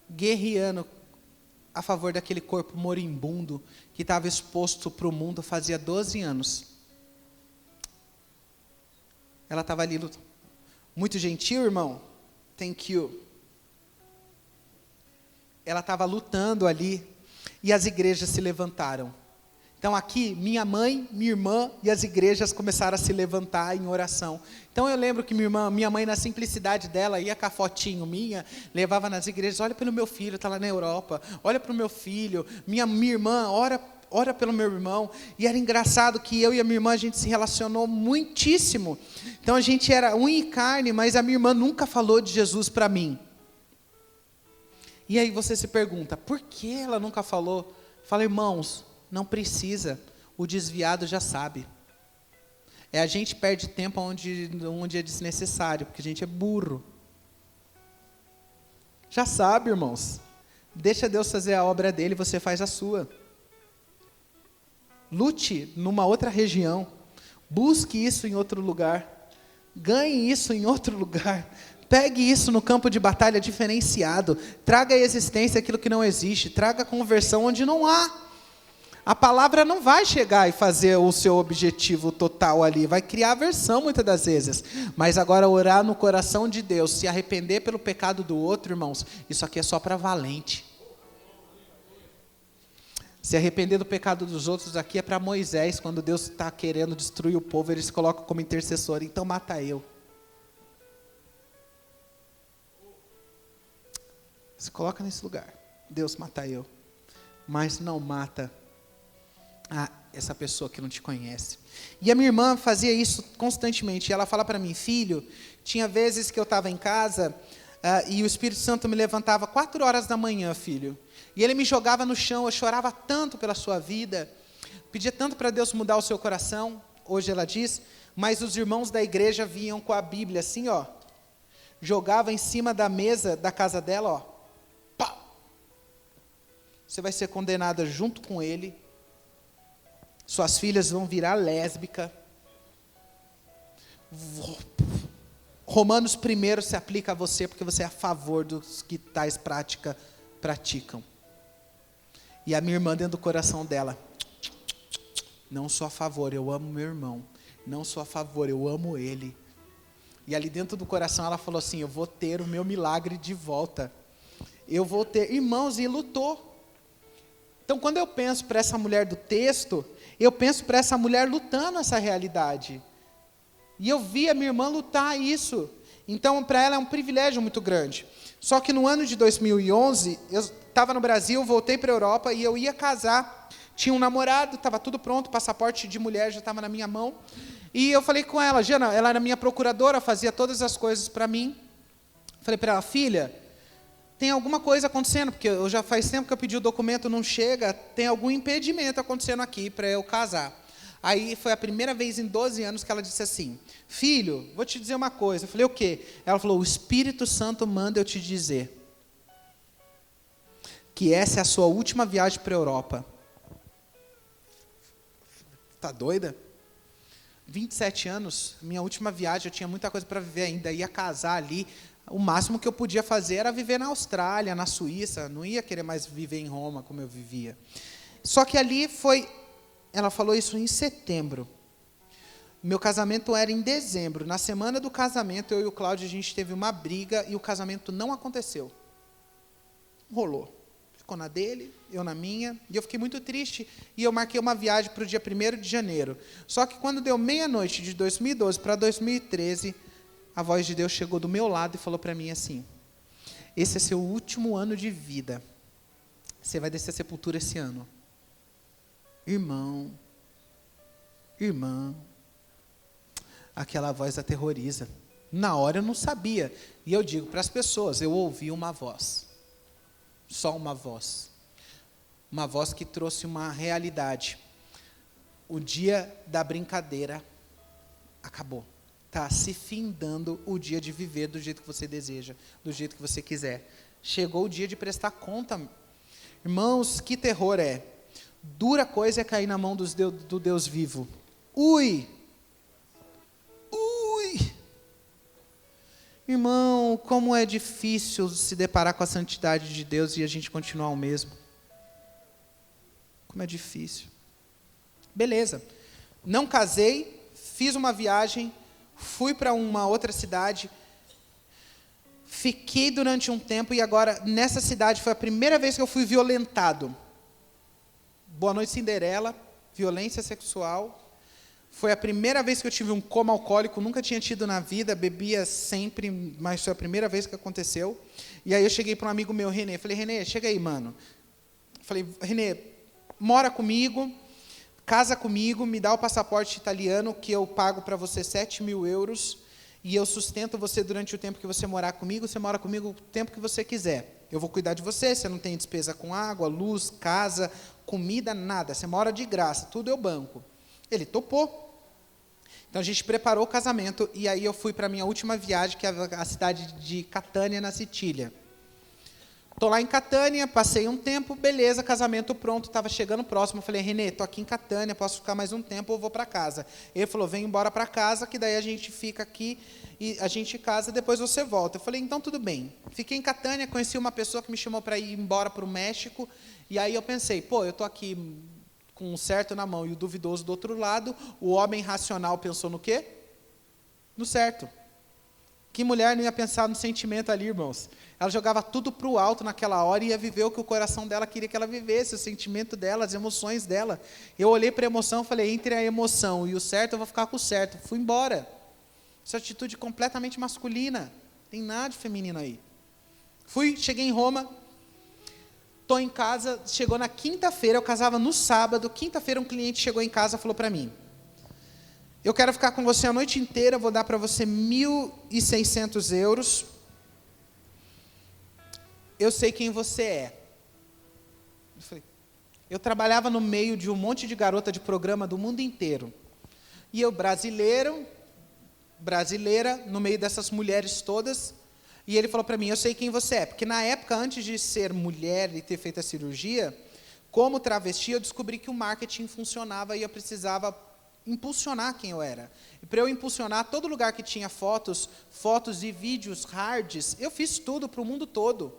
guerreando a favor daquele corpo moribundo que estava exposto para o mundo fazia 12 anos. Ela estava ali, muito gentil, irmão? Thank you. Ela estava lutando ali, e as igrejas se levantaram. Então aqui, minha mãe, minha irmã e as igrejas começaram a se levantar em oração. Então eu lembro que minha mãe, na simplicidade dela, ia com a fotinho minha, levava nas igrejas, olha pelo meu filho, está lá na Europa, olha para o meu filho, minha irmã, ora pelo meu irmão. E era engraçado que eu e a minha irmã, a gente se relacionou muitíssimo. Então a gente era unha e carne, mas a minha irmã nunca falou de Jesus para mim. E aí você se pergunta, por que ela nunca falou? Fala, irmãos, não precisa, o desviado já sabe. A gente perde tempo onde é desnecessário, porque a gente é burro. Já sabe, irmãos. Deixa Deus fazer a obra dele, você faz a sua. Lute numa outra região. Busque isso em outro lugar. Ganhe isso em outro lugar. Pegue isso no campo de batalha diferenciado. Traga à existência aquilo que não existe. Traga a conversão onde não há. A palavra não vai chegar e fazer o seu objetivo total ali, vai criar aversão muitas das vezes. Mas agora orar no coração de Deus, se arrepender pelo pecado do outro, irmãos, isso aqui é só para valente. Se arrepender do pecado dos outros aqui é para Moisés, quando Deus está querendo destruir o povo, ele se coloca como intercessor, então mata eu. Se coloca nesse lugar, Deus mata eu, mas não mata essa pessoa que não te conhece. E a minha irmã fazia isso constantemente. E ela fala para mim, filho, tinha vezes que eu estava em casa e o Espírito Santo me levantava 4 horas da manhã, filho. E ele me jogava no chão, eu chorava tanto pela sua vida, pedia tanto para Deus mudar o seu coração. Hoje ela diz, mas os irmãos da igreja vinham com a Bíblia assim, ó, jogava em cima da mesa da casa dela, ó, pau. Você vai ser condenada junto com ele. Suas filhas vão virar lésbica. Romanos 1 se aplica a você, porque você é a favor dos que tais práticas praticam. E a minha irmã dentro do coração dela, não sou a favor, eu amo meu irmão. Não sou a favor, eu amo ele. E ali dentro do coração ela falou assim, eu vou ter o meu milagre de volta. Eu vou ter, irmãos, e lutou. Então quando eu penso para essa mulher do texto, eu penso para essa mulher lutando essa realidade. E eu vi a minha irmã lutar isso. Então, para ela é um privilégio muito grande. Só que no ano de 2011, eu estava no Brasil, voltei para a Europa e eu ia casar. Tinha um namorado, estava tudo pronto, passaporte de mulher já estava na minha mão. E eu falei com ela, Jana, ela era minha procuradora, fazia todas as coisas para mim. Falei para ela, filha, tem alguma coisa acontecendo, porque eu já faz tempo que eu pedi o documento, não chega, tem algum impedimento acontecendo aqui para eu casar. Aí foi a primeira vez em 12 anos que ela disse assim: filho, vou te dizer uma coisa. Eu falei: o quê? Ela falou: o Espírito Santo manda eu te dizer que essa é a sua última viagem para a Europa. Tá doida? 27 anos, minha última viagem, eu tinha muita coisa para viver ainda, ia casar ali. O máximo que eu podia fazer era viver na Austrália, na Suíça, não ia querer mais viver em Roma como eu vivia. Só que ali foi, ela falou isso em setembro. Meu casamento era em dezembro. Na semana do casamento, eu e o Cláudio, a gente teve uma briga e o casamento não aconteceu. Rolou. Ficou na dele, eu na minha, e eu fiquei muito triste, e eu marquei uma viagem para o dia 1º de janeiro. Só que quando deu meia-noite de 2012 para 2013, a voz de Deus chegou do meu lado e falou para mim assim: esse é seu último ano de vida, você vai descer a sepultura esse ano. Irmão, irmã, aquela voz aterroriza. Na hora eu não sabia, e eu digo para as pessoas, eu ouvi uma voz. Só uma voz que trouxe uma realidade. O dia da brincadeira acabou. Está se findando o dia de viver do jeito que você deseja, do jeito que você quiser. Chegou o dia de prestar conta. Irmãos, que terror é. Dura coisa é cair na mão do Deus vivo. Ui! Irmão, como é difícil se deparar com a santidade de Deus e a gente continuar o mesmo. Como é difícil. Beleza. Não casei, fiz uma viagem, fui para uma outra cidade, fiquei durante um tempo e agora, nessa cidade, foi a primeira vez que eu fui violentado. Boa Noite Cinderela, violência sexual. Foi a primeira vez que eu tive um coma alcoólico, nunca tinha tido na vida, bebia sempre, mas foi a primeira vez que aconteceu. E aí eu cheguei para um amigo meu, Renê, falei: Renê, chega aí, mano. Falei: Renê, mora comigo, casa comigo, me dá o passaporte italiano, que eu pago para você 7.000 euros, e eu sustento você durante o tempo que você morar comigo, você mora comigo o tempo que você quiser. Eu vou cuidar de você, você não tem despesa com água, luz, casa, comida, nada, você mora de graça, tudo eu banco. Ele topou. Então a gente preparou o casamento e aí eu fui para a minha última viagem, que é a cidade de Catânia, na Sicília. Estou lá em Catânia, passei um tempo, beleza, casamento pronto, estava chegando próximo. Eu falei: Renê, estou aqui em Catânia, posso ficar mais um tempo ou vou para casa? Ele falou: vem embora para casa, que daí a gente fica aqui e a gente casa, depois você volta. Eu falei: então tudo bem. Fiquei em Catânia, conheci uma pessoa que me chamou para ir embora para o México, e aí eu pensei: pô, eu estou aqui com o certo na mão e o duvidoso do outro lado. O homem racional pensou no quê? No certo. Que mulher não ia pensar no sentimento ali, irmãos? Ela jogava tudo para o alto naquela hora e ia viver o que o coração dela queria que ela vivesse, o sentimento dela, as emoções dela. Eu olhei para a emoção e falei: entre a emoção e o certo, eu vou ficar com o certo. Fui embora. Essa atitude completamente masculina. Não tem nada de feminino aí. Cheguei em Roma. Estou em casa, chegou na quinta-feira, eu casava no sábado, quinta-feira um cliente chegou em casa e falou para mim: eu quero ficar com você a noite inteira, vou dar para você 1.600 euros, eu sei quem você é. Eu trabalhava no meio de um monte de garota de programa do mundo inteiro, e eu brasileira, no meio dessas mulheres todas. E ele falou para mim: eu sei quem você é. Porque na época, antes de ser mulher e ter feito a cirurgia, como travesti, eu descobri que o marketing funcionava e eu precisava impulsionar quem eu era. E para eu impulsionar, todo lugar que tinha fotos e vídeos, hards, eu fiz tudo para o mundo todo.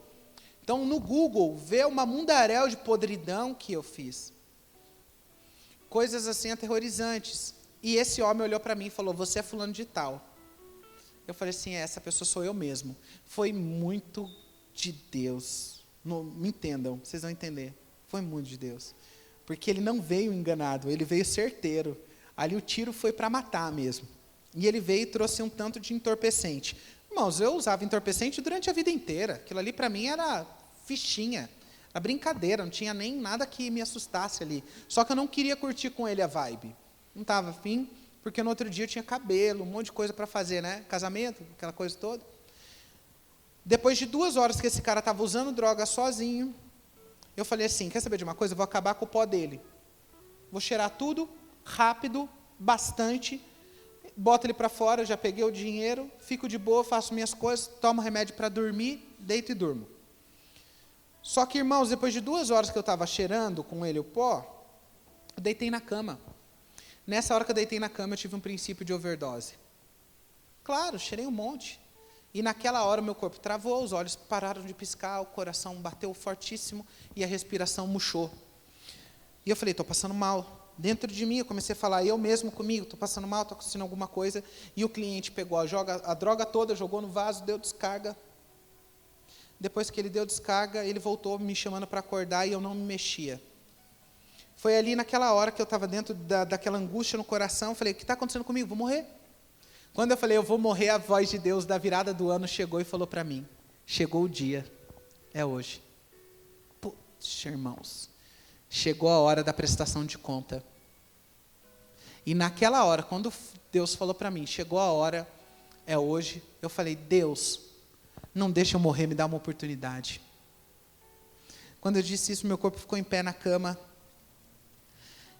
Então, no Google, vê uma mundaréu de podridão que eu fiz. Coisas assim aterrorizantes. E esse homem olhou para mim e falou: você é fulano de tal. Eu falei assim: essa pessoa sou eu mesmo. Foi muito de Deus. Não, me entendam, vocês vão entender. Foi muito de Deus. Porque ele não veio enganado, ele veio certeiro. Ali o tiro foi para matar mesmo. E ele veio e trouxe um tanto de entorpecente. Irmãos, eu usava entorpecente durante a vida inteira. Aquilo ali para mim era fichinha, era brincadeira, não tinha nem nada que me assustasse ali. Só que eu não queria curtir com ele a vibe. Não estava afim. Porque no outro dia eu tinha cabelo, um monte de coisa para fazer, né? Casamento, aquela coisa toda. Depois de 2 horas que esse cara estava usando droga sozinho, eu falei assim: quer saber de uma coisa? Eu vou acabar com o pó dele. Vou cheirar tudo, rápido, bastante, boto ele para fora, já peguei o dinheiro, fico de boa, faço minhas coisas, tomo remédio para dormir, deito e durmo. Só que, irmãos, depois de 2 horas que eu estava cheirando com ele o pó, eu deitei na cama. Nessa hora que eu deitei na cama, eu tive um princípio de overdose. Claro, cheirei um monte. E naquela hora, meu corpo travou, os olhos pararam de piscar, o coração bateu fortíssimo e a respiração murchou. E eu falei, estou passando mal. Dentro de mim, eu comecei a falar, eu mesmo comigo, estou passando mal, estou acontecendo alguma coisa. E o cliente pegou a droga toda, jogou no vaso, deu descarga. Depois que ele deu descarga, ele voltou me chamando para acordar e eu não me mexia. Foi ali naquela hora que eu estava dentro daquela angústia no coração, eu falei, o que está acontecendo comigo? Vou morrer. Quando eu falei, eu vou morrer, a voz de Deus da virada do ano chegou e falou para mim, chegou o dia, é hoje. Puxa, irmãos, chegou a hora da prestação de conta. E naquela hora, quando Deus falou para mim, chegou a hora, é hoje, eu falei, Deus, não deixa eu morrer, me dá uma oportunidade. Quando eu disse isso, meu corpo ficou em pé na cama.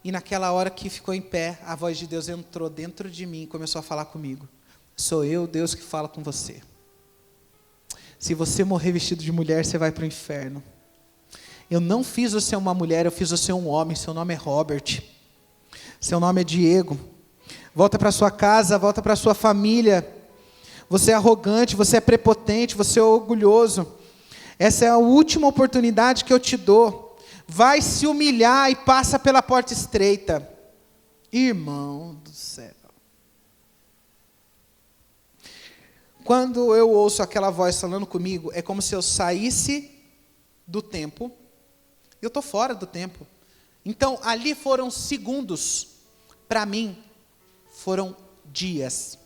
E naquela hora que ficou em pé, a voz de Deus entrou dentro de mim e começou a falar comigo. Sou eu, Deus, que fala com você. Se você morrer vestido de mulher, você vai para o inferno. Eu não fiz você uma mulher, eu fiz você um homem. Seu nome é Robert. Seu nome é Diego. Volta para sua casa, volta para sua família. Você é arrogante, você é prepotente, você é orgulhoso. Essa é a última oportunidade que eu te dou. Vai se humilhar e passa pela porta estreita. Irmão do céu. Quando eu ouço aquela voz falando comigo, é como se eu saísse do tempo. Eu estou fora do tempo. Então, ali foram segundos. Para mim, foram dias.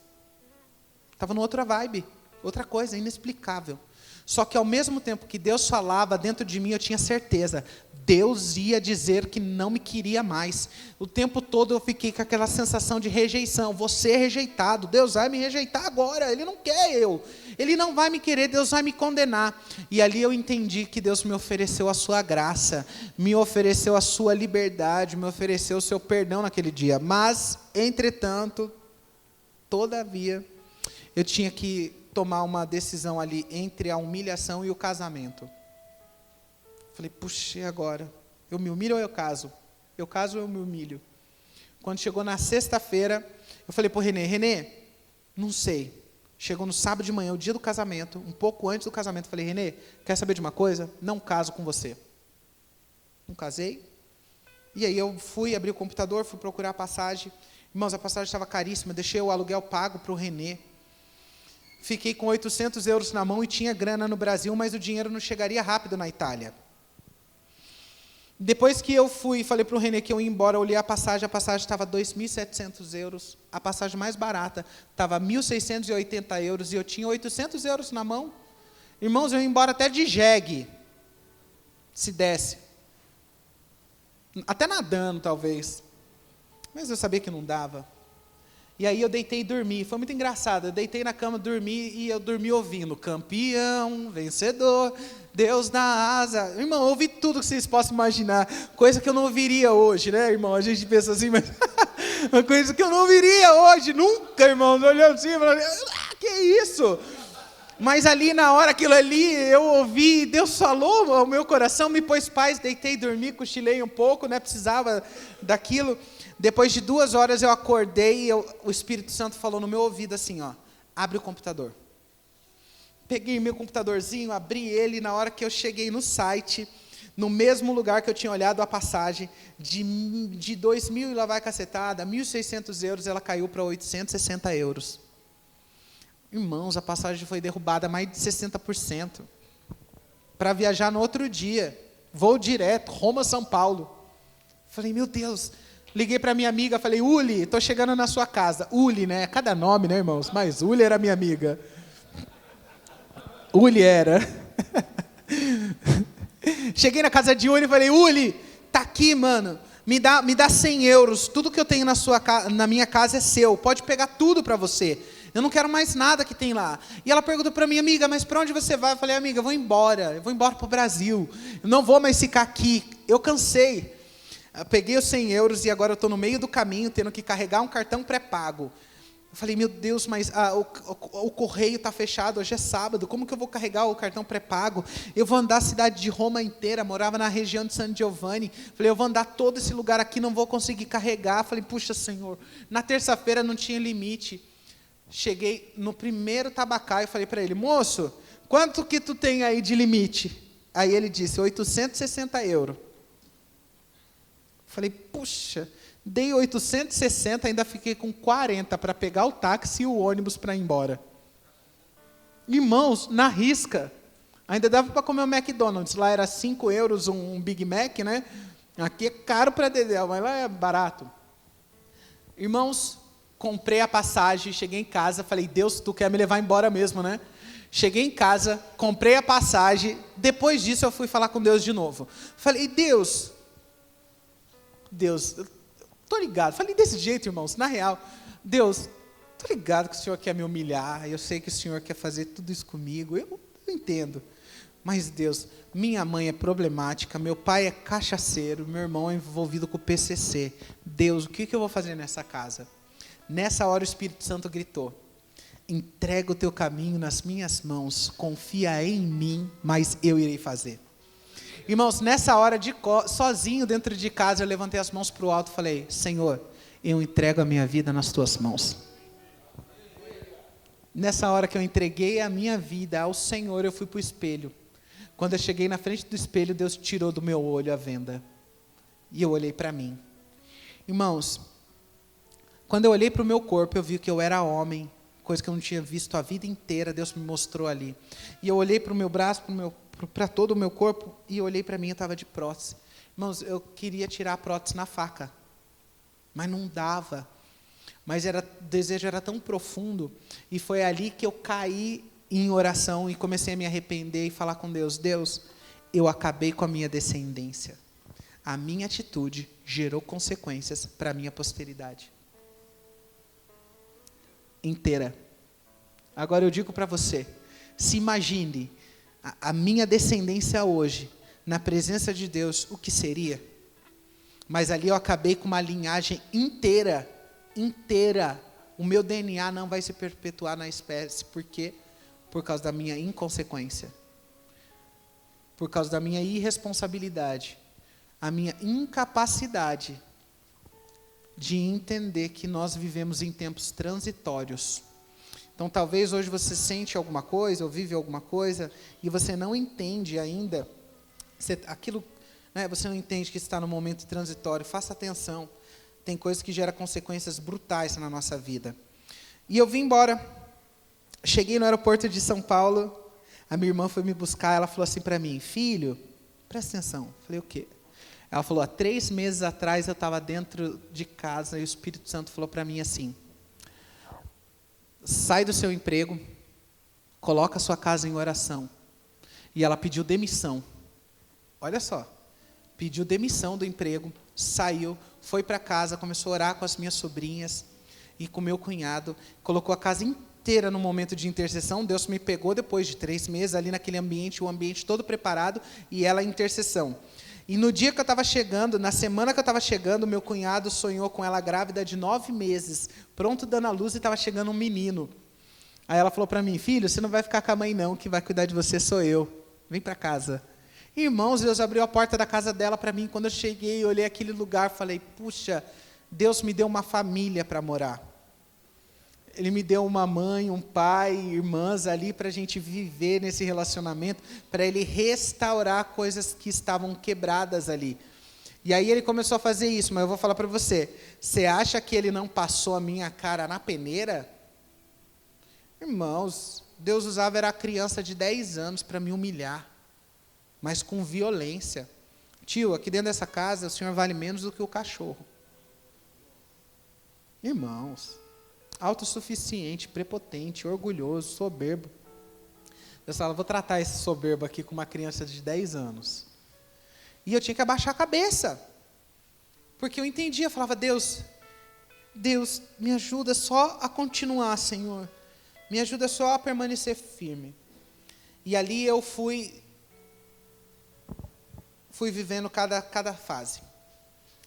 Estava numa outra vibe, outra coisa, inexplicável. Só que ao mesmo tempo que Deus falava dentro de mim, eu tinha certeza. Deus ia dizer que não me queria mais. O tempo todo eu fiquei com aquela sensação de rejeição. Vou ser rejeitado. Deus vai me rejeitar agora. Ele não quer eu. Ele não vai me querer. Deus vai me condenar. E ali eu entendi que Deus me ofereceu a sua graça. Me ofereceu a sua liberdade. Me ofereceu o seu perdão naquele dia. Mas, entretanto, todavia, eu tinha que tomar uma decisão ali entre a humilhação e o casamento. Falei, puxa, e agora? Eu me humilho ou eu caso? Eu caso ou eu me humilho? Quando chegou na sexta-feira, eu falei para o Renê, não sei. Chegou no sábado de manhã, o dia do casamento, um pouco antes do casamento, falei, Renê, quer saber de uma coisa? Não caso com você. Não casei. E aí eu fui, abri o computador, fui procurar a passagem. Irmãos, a passagem estava caríssima, deixei o aluguel pago para o Renê. Fiquei com 800 euros na mão e tinha grana no Brasil, mas o dinheiro não chegaria rápido na Itália. Depois que eu fui e falei para o Renê que eu ia embora, eu olhei a passagem estava 2.700 euros, a passagem mais barata estava 1.680 euros e eu tinha 800 euros na mão. Irmãos, eu ia embora até de jegue, se desse. Até nadando, talvez. Mas eu sabia que não dava. E aí eu deitei e dormi. Foi muito engraçado. Eu deitei na cama, dormi e eu dormi ouvindo. Campeão, vencedor, Deus na asa. Irmão, eu ouvi tudo que vocês possam imaginar. Coisa que eu não ouviria hoje, né, irmão? A gente pensa assim, mas uma coisa que eu não ouviria hoje, nunca, irmão. Olhando assim, falando, que isso? Mas ali, na hora, aquilo ali, eu ouvi, Deus falou ao meu coração, me pôs paz, deitei, dormi, cochilei um pouco, né? Precisava daquilo. Depois de 2 horas eu acordei e o Espírito Santo falou no meu ouvido assim, ó, abre o computador. Peguei meu computadorzinho, abri ele, e na hora que eu cheguei no site, no mesmo lugar que eu tinha olhado a passagem, de 2.000 e lá vai cacetada, 1.600 euros, ela caiu para 860 euros. Irmãos, a passagem foi derrubada mais de 60%. Para viajar no outro dia, voo direto, Roma, São Paulo. Falei, meu Deus. Liguei para minha amiga, falei, Uli, estou chegando na sua casa. Uli, né? Cada nome, né, irmãos? Mas Uli era minha amiga. Uli era. Cheguei na casa de Uli e falei, Uli, tá aqui, mano. Me dá 100 euros. Tudo que eu tenho na minha casa é seu. Pode pegar tudo para você. Eu não quero mais nada que tem lá. E ela perguntou para mim, amiga, mas para onde você vai? Eu falei, amiga, eu vou embora para o Brasil. Eu não vou mais ficar aqui. Eu cansei. Eu peguei os 100 euros e agora eu estou no meio do caminho, tendo que carregar um cartão pré-pago. Eu falei, meu Deus, mas o correio está fechado, hoje é sábado, como que eu vou carregar o cartão pré-pago? Eu vou andar a cidade de Roma inteira, morava na região de San Giovanni. Falei, eu vou andar todo esse lugar aqui, não vou conseguir carregar. Falei, puxa, Senhor, na terça-feira não tinha limite. Cheguei no primeiro tabacaio e falei para ele, moço, quanto que tu tem aí de limite? Aí ele disse, 860 euros. Falei, puxa, dei 860, ainda fiquei com 40 para pegar o táxi e o ônibus para ir embora. Irmãos, na risca. Ainda dava para comer o McDonald's. Lá era 5 euros um Big Mac, né? Aqui é caro para dedéu, mas lá é barato. Irmãos, comprei a passagem, cheguei em casa, falei, Deus, tu quer me levar embora mesmo, né? Cheguei em casa, comprei a passagem, depois disso eu fui falar com Deus de novo. Falei, Deus, estou ligado. Falei desse jeito, irmãos, na real. Deus, estou ligado que o Senhor quer me humilhar, eu sei que o Senhor quer fazer tudo isso comigo, eu entendo. Mas Deus, minha mãe é problemática, meu pai é cachaceiro, meu irmão é envolvido com o PCC. Deus, o que eu vou fazer nessa casa? Nessa hora o Espírito Santo gritou, entrega o teu caminho nas minhas mãos, confia em mim, mas eu irei fazer. Irmãos, nessa hora, sozinho dentro de casa, eu levantei as mãos para o alto e falei, Senhor, eu entrego a minha vida nas tuas mãos. Nessa hora que eu entreguei a minha vida ao Senhor, eu fui para o espelho. Quando eu cheguei na frente do espelho, Deus tirou do meu olho a venda. E eu olhei para mim. Irmãos, quando eu olhei para o meu corpo, eu vi que eu era homem, coisa que eu não tinha visto a vida inteira, Deus me mostrou ali. E eu olhei para o meu braço, para todo o meu corpo, e olhei para mim, eu estava de prótese. Irmãos, eu queria tirar a prótese na faca, mas não dava. Mas o desejo era tão profundo, e foi ali que eu caí em oração, e comecei a me arrepender, e falar com Deus, Deus, eu acabei com a minha descendência. A minha atitude gerou consequências para a minha posteridade inteira. Agora eu digo para você, se imagine, a minha descendência hoje, na presença de Deus, o que seria? Mas ali eu acabei com uma linhagem inteira. O meu DNA não vai se perpetuar na espécie. Por quê? Por causa da minha inconsequência. Por causa da minha irresponsabilidade. A minha incapacidade de entender que nós vivemos em tempos transitórios. Então, talvez hoje você sente alguma coisa, ou vive alguma coisa, e você não entende ainda, você não entende que está no momento transitório. Faça atenção, tem coisas que geram consequências brutais na nossa vida. E eu vim embora, cheguei no aeroporto de São Paulo, a minha irmã foi me buscar, ela falou assim para mim, filho, presta atenção. Eu falei, o quê? Ela falou, há 3 meses atrás eu estava dentro de casa, e o Espírito Santo falou para mim assim, sai do seu emprego, coloca a sua casa em oração. E ela pediu demissão. Olha só, pediu demissão do emprego, saiu, foi para casa, começou a orar com as minhas sobrinhas e com meu cunhado, colocou a casa inteira no momento de intercessão. Deus me pegou depois de 3 meses ali naquele ambiente, o ambiente todo preparado, e ela em intercessão. E no dia que eu estava chegando, na semana que eu estava chegando, meu cunhado sonhou com ela grávida de 9 meses, pronto dando a luz, e estava chegando um menino. Aí ela falou para mim, filho, você não vai ficar com a mãe não, que vai cuidar de você sou eu, vem para casa. Irmãos, Deus abriu a porta da casa dela para mim. Quando eu cheguei, olhei aquele lugar, falei, puxa, Deus me deu uma família para morar. Ele me deu uma mãe, um pai, irmãs ali para a gente viver nesse relacionamento, para Ele restaurar coisas que estavam quebradas ali. E aí Ele começou a fazer isso, mas eu vou falar para você, você acha que Ele não passou a minha cara na peneira? Irmãos, Deus usava era a criança de 10 anos para me humilhar, mas com violência. Tio, aqui dentro dessa casa o senhor vale menos do que o cachorro. Irmãos, autossuficiente, prepotente, orgulhoso, soberbo. Deus fala, vou tratar esse soberbo aqui com uma criança de 10 anos. E eu tinha que abaixar a cabeça. Porque eu entendia, eu falava, Deus, me ajuda só a continuar, Senhor. Me ajuda só a permanecer firme. E ali eu fui vivendo cada fase.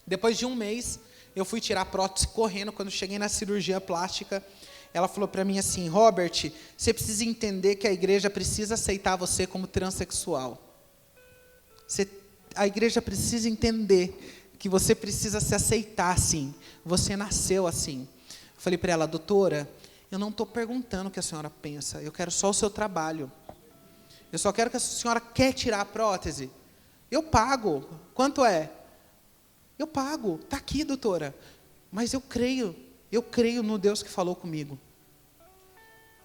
Depois de um mês, eu fui tirar a prótese correndo. Quando cheguei na cirurgia plástica, ela falou para mim assim: Robert, você precisa entender que a igreja precisa aceitar você como transexual. A igreja precisa entender que você precisa se aceitar assim. Você nasceu assim. Eu falei para ela: doutora, eu não estou perguntando o que a senhora pensa. Eu quero só o seu trabalho. Eu só quero que a senhora quer tirar a prótese. Eu pago. Quanto é? Eu pago. Está aqui, doutora. Mas eu creio no Deus que falou comigo.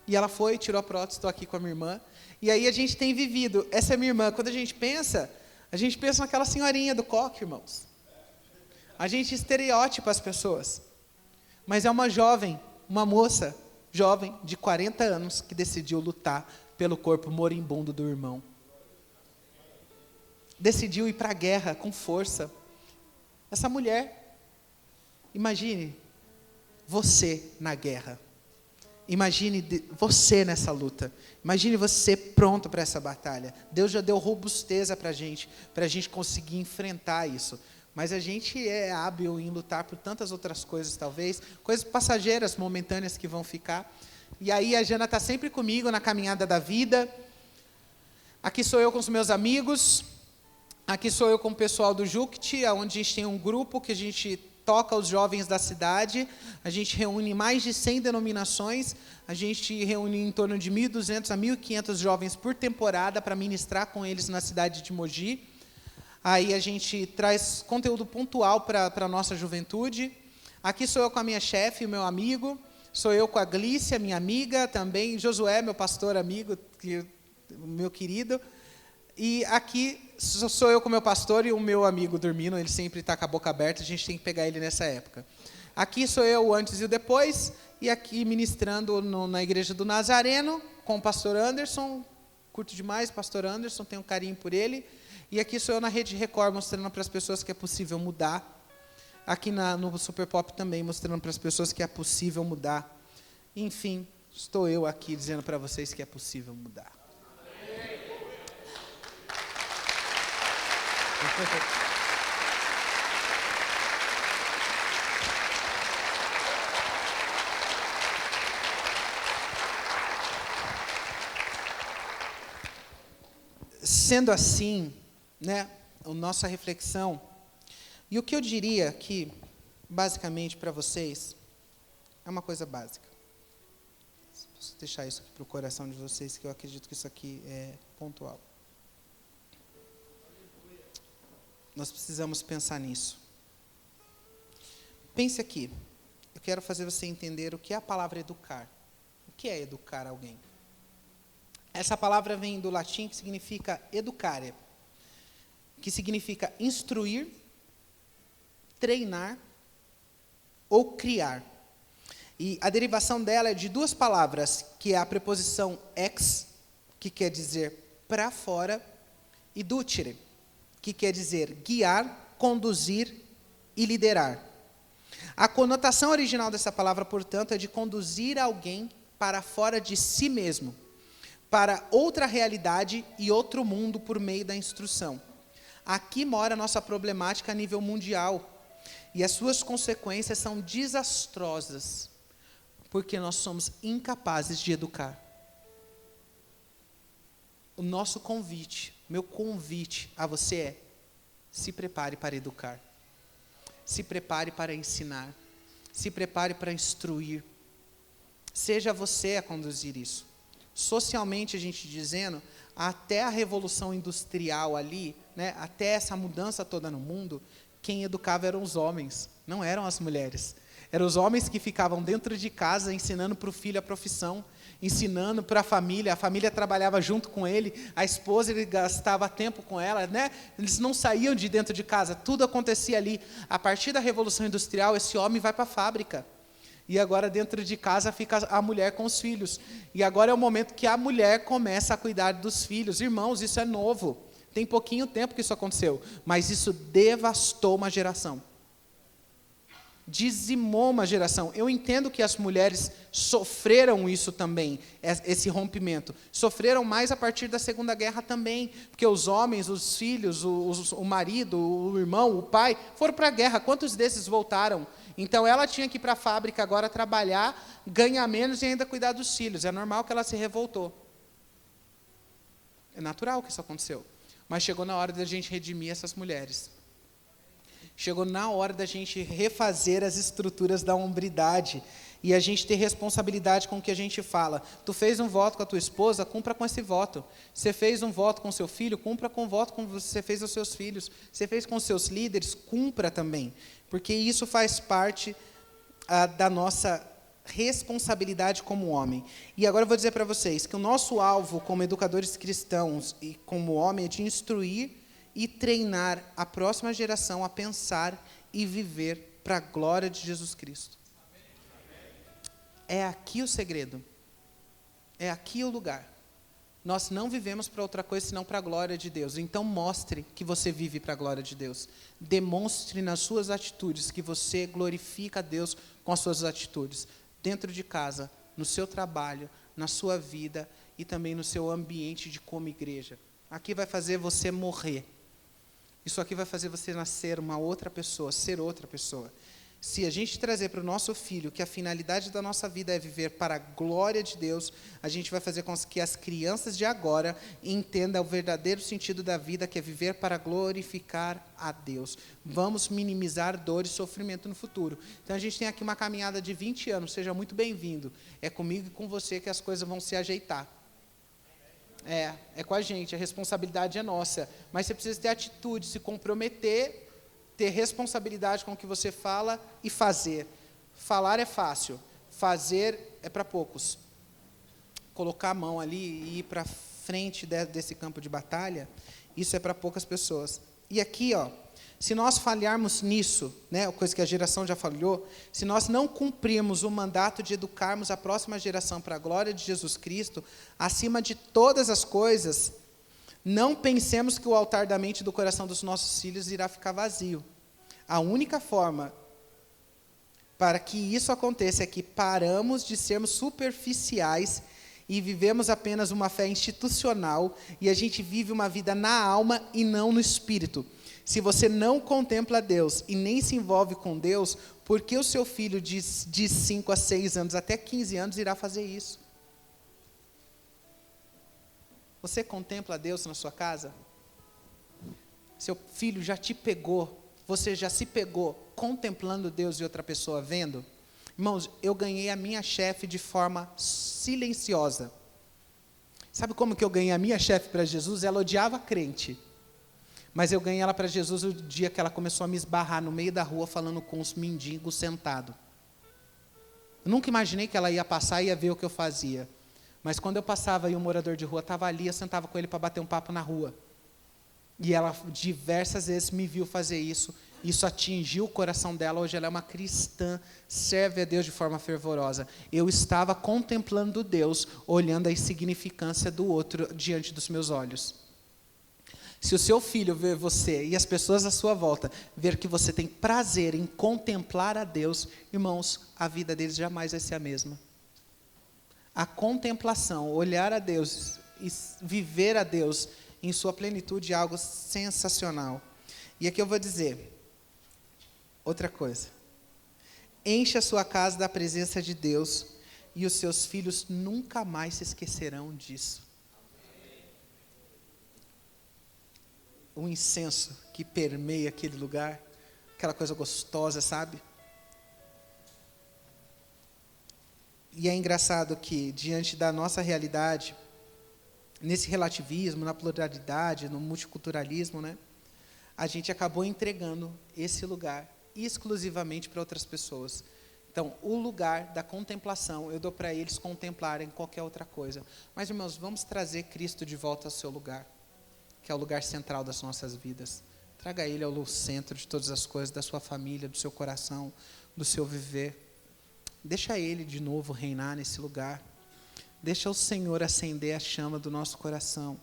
E ela foi, tirou a prótese, estou aqui com a minha irmã. E aí a gente tem vivido. Essa é minha irmã. Quando a gente pensa naquela senhorinha do coque, irmãos. A gente estereótipa as pessoas. Mas é uma jovem, uma moça jovem de 40 anos que decidiu lutar pelo corpo moribundo do irmão. Decidiu ir para a guerra com força. Essa mulher, imagine você na guerra. Imagine você nessa luta. Imagine você pronto para essa batalha. Deus já deu robusteza para a gente conseguir enfrentar isso. Mas a gente é hábil em lutar por tantas outras coisas, talvez. Coisas passageiras, momentâneas que vão ficar. E aí a Jana está sempre comigo na caminhada da vida. Aqui sou eu com os meus amigos. Aqui sou eu com o pessoal do Juct, onde a gente tem um grupo que a gente toca os jovens da cidade. A gente reúne mais de 100 denominações. A gente reúne em torno de 1.200 a 1.500 jovens por temporada para ministrar com eles na cidade de Mogi. Aí a gente traz conteúdo pontual para a nossa juventude. Aqui sou eu com a minha chefe, o meu amigo. Sou eu com a Glícia, minha amiga também. Josué, meu pastor amigo, meu querido. E aqui sou eu com o meu pastor e o meu amigo dormindo. Ele sempre está com a boca aberta, a gente tem que pegar ele nessa época. Aqui sou eu o antes e o depois. E aqui ministrando na igreja do Nazareno, com o pastor Anderson. Curto demais o pastor Anderson, tenho um carinho por ele. E aqui sou eu na Rede Record, mostrando para as pessoas que é possível mudar. Aqui no Super Pop também, mostrando para as pessoas que é possível mudar. Enfim, estou eu aqui dizendo para vocês que é possível mudar. Sendo assim, né, a nossa reflexão, e o que eu diria aqui, basicamente para vocês, é uma coisa básica. Posso deixar isso aqui para o coração de vocês, que eu acredito que isso aqui é pontual. Nós precisamos pensar nisso. Pense aqui. Eu quero fazer você entender o que é a palavra educar. O que é educar alguém? Essa palavra vem do latim, que significa educare, que significa instruir, treinar ou criar. E a derivação dela é de duas palavras, que é a preposição ex, que quer dizer para fora, e ducere, que quer dizer guiar, conduzir e liderar. A conotação original dessa palavra, portanto, é de conduzir alguém para fora de si mesmo, para outra realidade e outro mundo por meio da instrução. Aqui mora a nossa problemática a nível mundial, e as suas consequências são desastrosas, porque nós somos incapazes de educar. O nosso convite, meu convite a você é: se prepare para educar, se prepare para ensinar, se prepare para instruir. Seja você a conduzir isso. Socialmente, a gente dizendo, até a revolução industrial ali, né, até essa mudança toda no mundo, quem educava eram os homens, não eram as mulheres. Eram os homens que ficavam dentro de casa ensinando para o filho a profissão, ensinando para a família trabalhava junto com ele, a esposa, ele gastava tempo com ela, né? Eles não saíam de dentro de casa, tudo acontecia ali. A partir da Revolução Industrial, esse homem vai para a fábrica. E agora dentro de casa fica a mulher com os filhos. E agora é o momento que a mulher começa a cuidar dos filhos. Irmãos, isso é novo. Tem pouquinho tempo que isso aconteceu, mas isso devastou uma geração. dizimou uma geração. Eu entendo que as mulheres sofreram isso também, esse rompimento. Sofreram mais a partir da Segunda Guerra também, porque os homens, os filhos, o marido, o irmão, o pai, foram para a guerra. Quantos desses voltaram? Então, ela tinha que ir para a fábrica agora trabalhar, ganhar menos e ainda cuidar dos filhos. É normal que ela se revoltou. É natural que isso aconteceu. Mas chegou na hora da gente redimir essas mulheres. Chegou na hora da gente refazer as estruturas da hombridade e a gente ter responsabilidade com o que a gente fala. Tu fez um voto com a tua esposa, cumpra com esse voto. Você fez um voto com seu filho, cumpra com o voto que você fez aos seus filhos. Você fez com os seus líderes, cumpra também. Porque isso faz parte da nossa responsabilidade como homem. E agora eu vou dizer para vocês que o nosso alvo como educadores cristãos e como homem é de instruir e treinar a próxima geração a pensar e viver para a glória de Jesus Cristo. É aqui o segredo. É aqui o lugar. Nós não vivemos para outra coisa senão para a glória de Deus. Então mostre que você vive para a glória de Deus. Demonstre nas suas atitudes que você glorifica a Deus com as suas atitudes. Dentro de casa, no seu trabalho, na sua vida e também no seu ambiente de como igreja. Aqui vai fazer você morrer. Isso aqui vai fazer você nascer uma outra pessoa, ser outra pessoa. Se a gente trazer para o nosso filho que a finalidade da nossa vida é viver para a glória de Deus, a gente vai fazer com que as crianças de agora entendam o verdadeiro sentido da vida, que é viver para glorificar a Deus. Vamos minimizar dor e sofrimento no futuro. Então a gente tem aqui uma caminhada de 20 anos, seja muito bem-vindo. É comigo e com você que as coisas vão se ajeitar. É com a gente, a responsabilidade é nossa. Mas você precisa ter atitude, se comprometer, ter responsabilidade com o que você fala e fazer. Falar é fácil, fazer é para poucos. Colocar a mão ali e ir para frente desse campo de batalha, isso é para poucas pessoas. E aqui, se nós falharmos nisso, né, coisa que a geração já falhou, se nós não cumprirmos o mandato de educarmos a próxima geração para a glória de Jesus Cristo, acima de todas as coisas, não pensemos que o altar da mente e do coração dos nossos filhos irá ficar vazio. A única forma para que isso aconteça é que paramos de sermos superficiais e vivemos apenas uma fé institucional e a gente vive uma vida na alma e não no espírito. Se você não contempla Deus e nem se envolve com Deus, por que o seu filho de 5 a 6 anos, até 15 anos, irá fazer isso? Você contempla Deus na sua casa? Seu filho já te pegou, você já se pegou contemplando Deus e outra pessoa vendo? Irmãos, eu ganhei a minha chefe de forma silenciosa. Sabe como que eu ganhei a minha chefe para Jesus? Ela odiava crente. Mas eu ganhei ela para Jesus o dia que ela começou a me esbarrar no meio da rua falando com os mendigos sentados. Eu nunca imaginei que ela ia passar e ia ver o que eu fazia. Mas quando eu passava e um morador de rua estava ali, eu sentava com ele para bater um papo na rua. E ela diversas vezes me viu fazer isso. Isso atingiu o coração dela. Hoje ela é uma cristã, serve a Deus de forma fervorosa. Eu estava contemplando Deus, olhando a insignificância do outro diante dos meus olhos. Se o seu filho ver você e as pessoas à sua volta ver que você tem prazer em contemplar a Deus, irmãos, a vida deles jamais vai ser a mesma. A contemplação, olhar a Deus e viver a Deus em sua plenitude é algo sensacional. E aqui eu vou dizer outra coisa. Enche a sua casa da presença de Deus e os seus filhos nunca mais se esquecerão disso. O incenso que permeia aquele lugar, aquela coisa gostosa, sabe? E é engraçado que, diante da nossa realidade, nesse relativismo, na pluralidade, no multiculturalismo, né, a gente acabou entregando esse lugar exclusivamente para outras pessoas. Então, o lugar da contemplação, eu dou para eles contemplarem qualquer outra coisa. Mas, irmãos, vamos trazer Cristo de volta ao seu lugar, que é o lugar central das nossas vidas. Traga Ele ao centro de todas as coisas, da sua família, do seu coração, do seu viver. Deixa Ele de novo reinar nesse lugar. Deixa o Senhor acender a chama do nosso coração.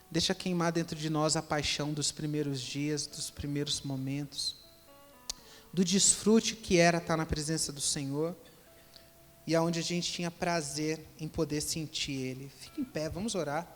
Deixa queimar dentro de nós a paixão dos primeiros dias, dos primeiros momentos. do desfrute que era estar na presença do Senhor e aonde a gente tinha prazer em poder sentir Ele. Fique em pé, vamos orar.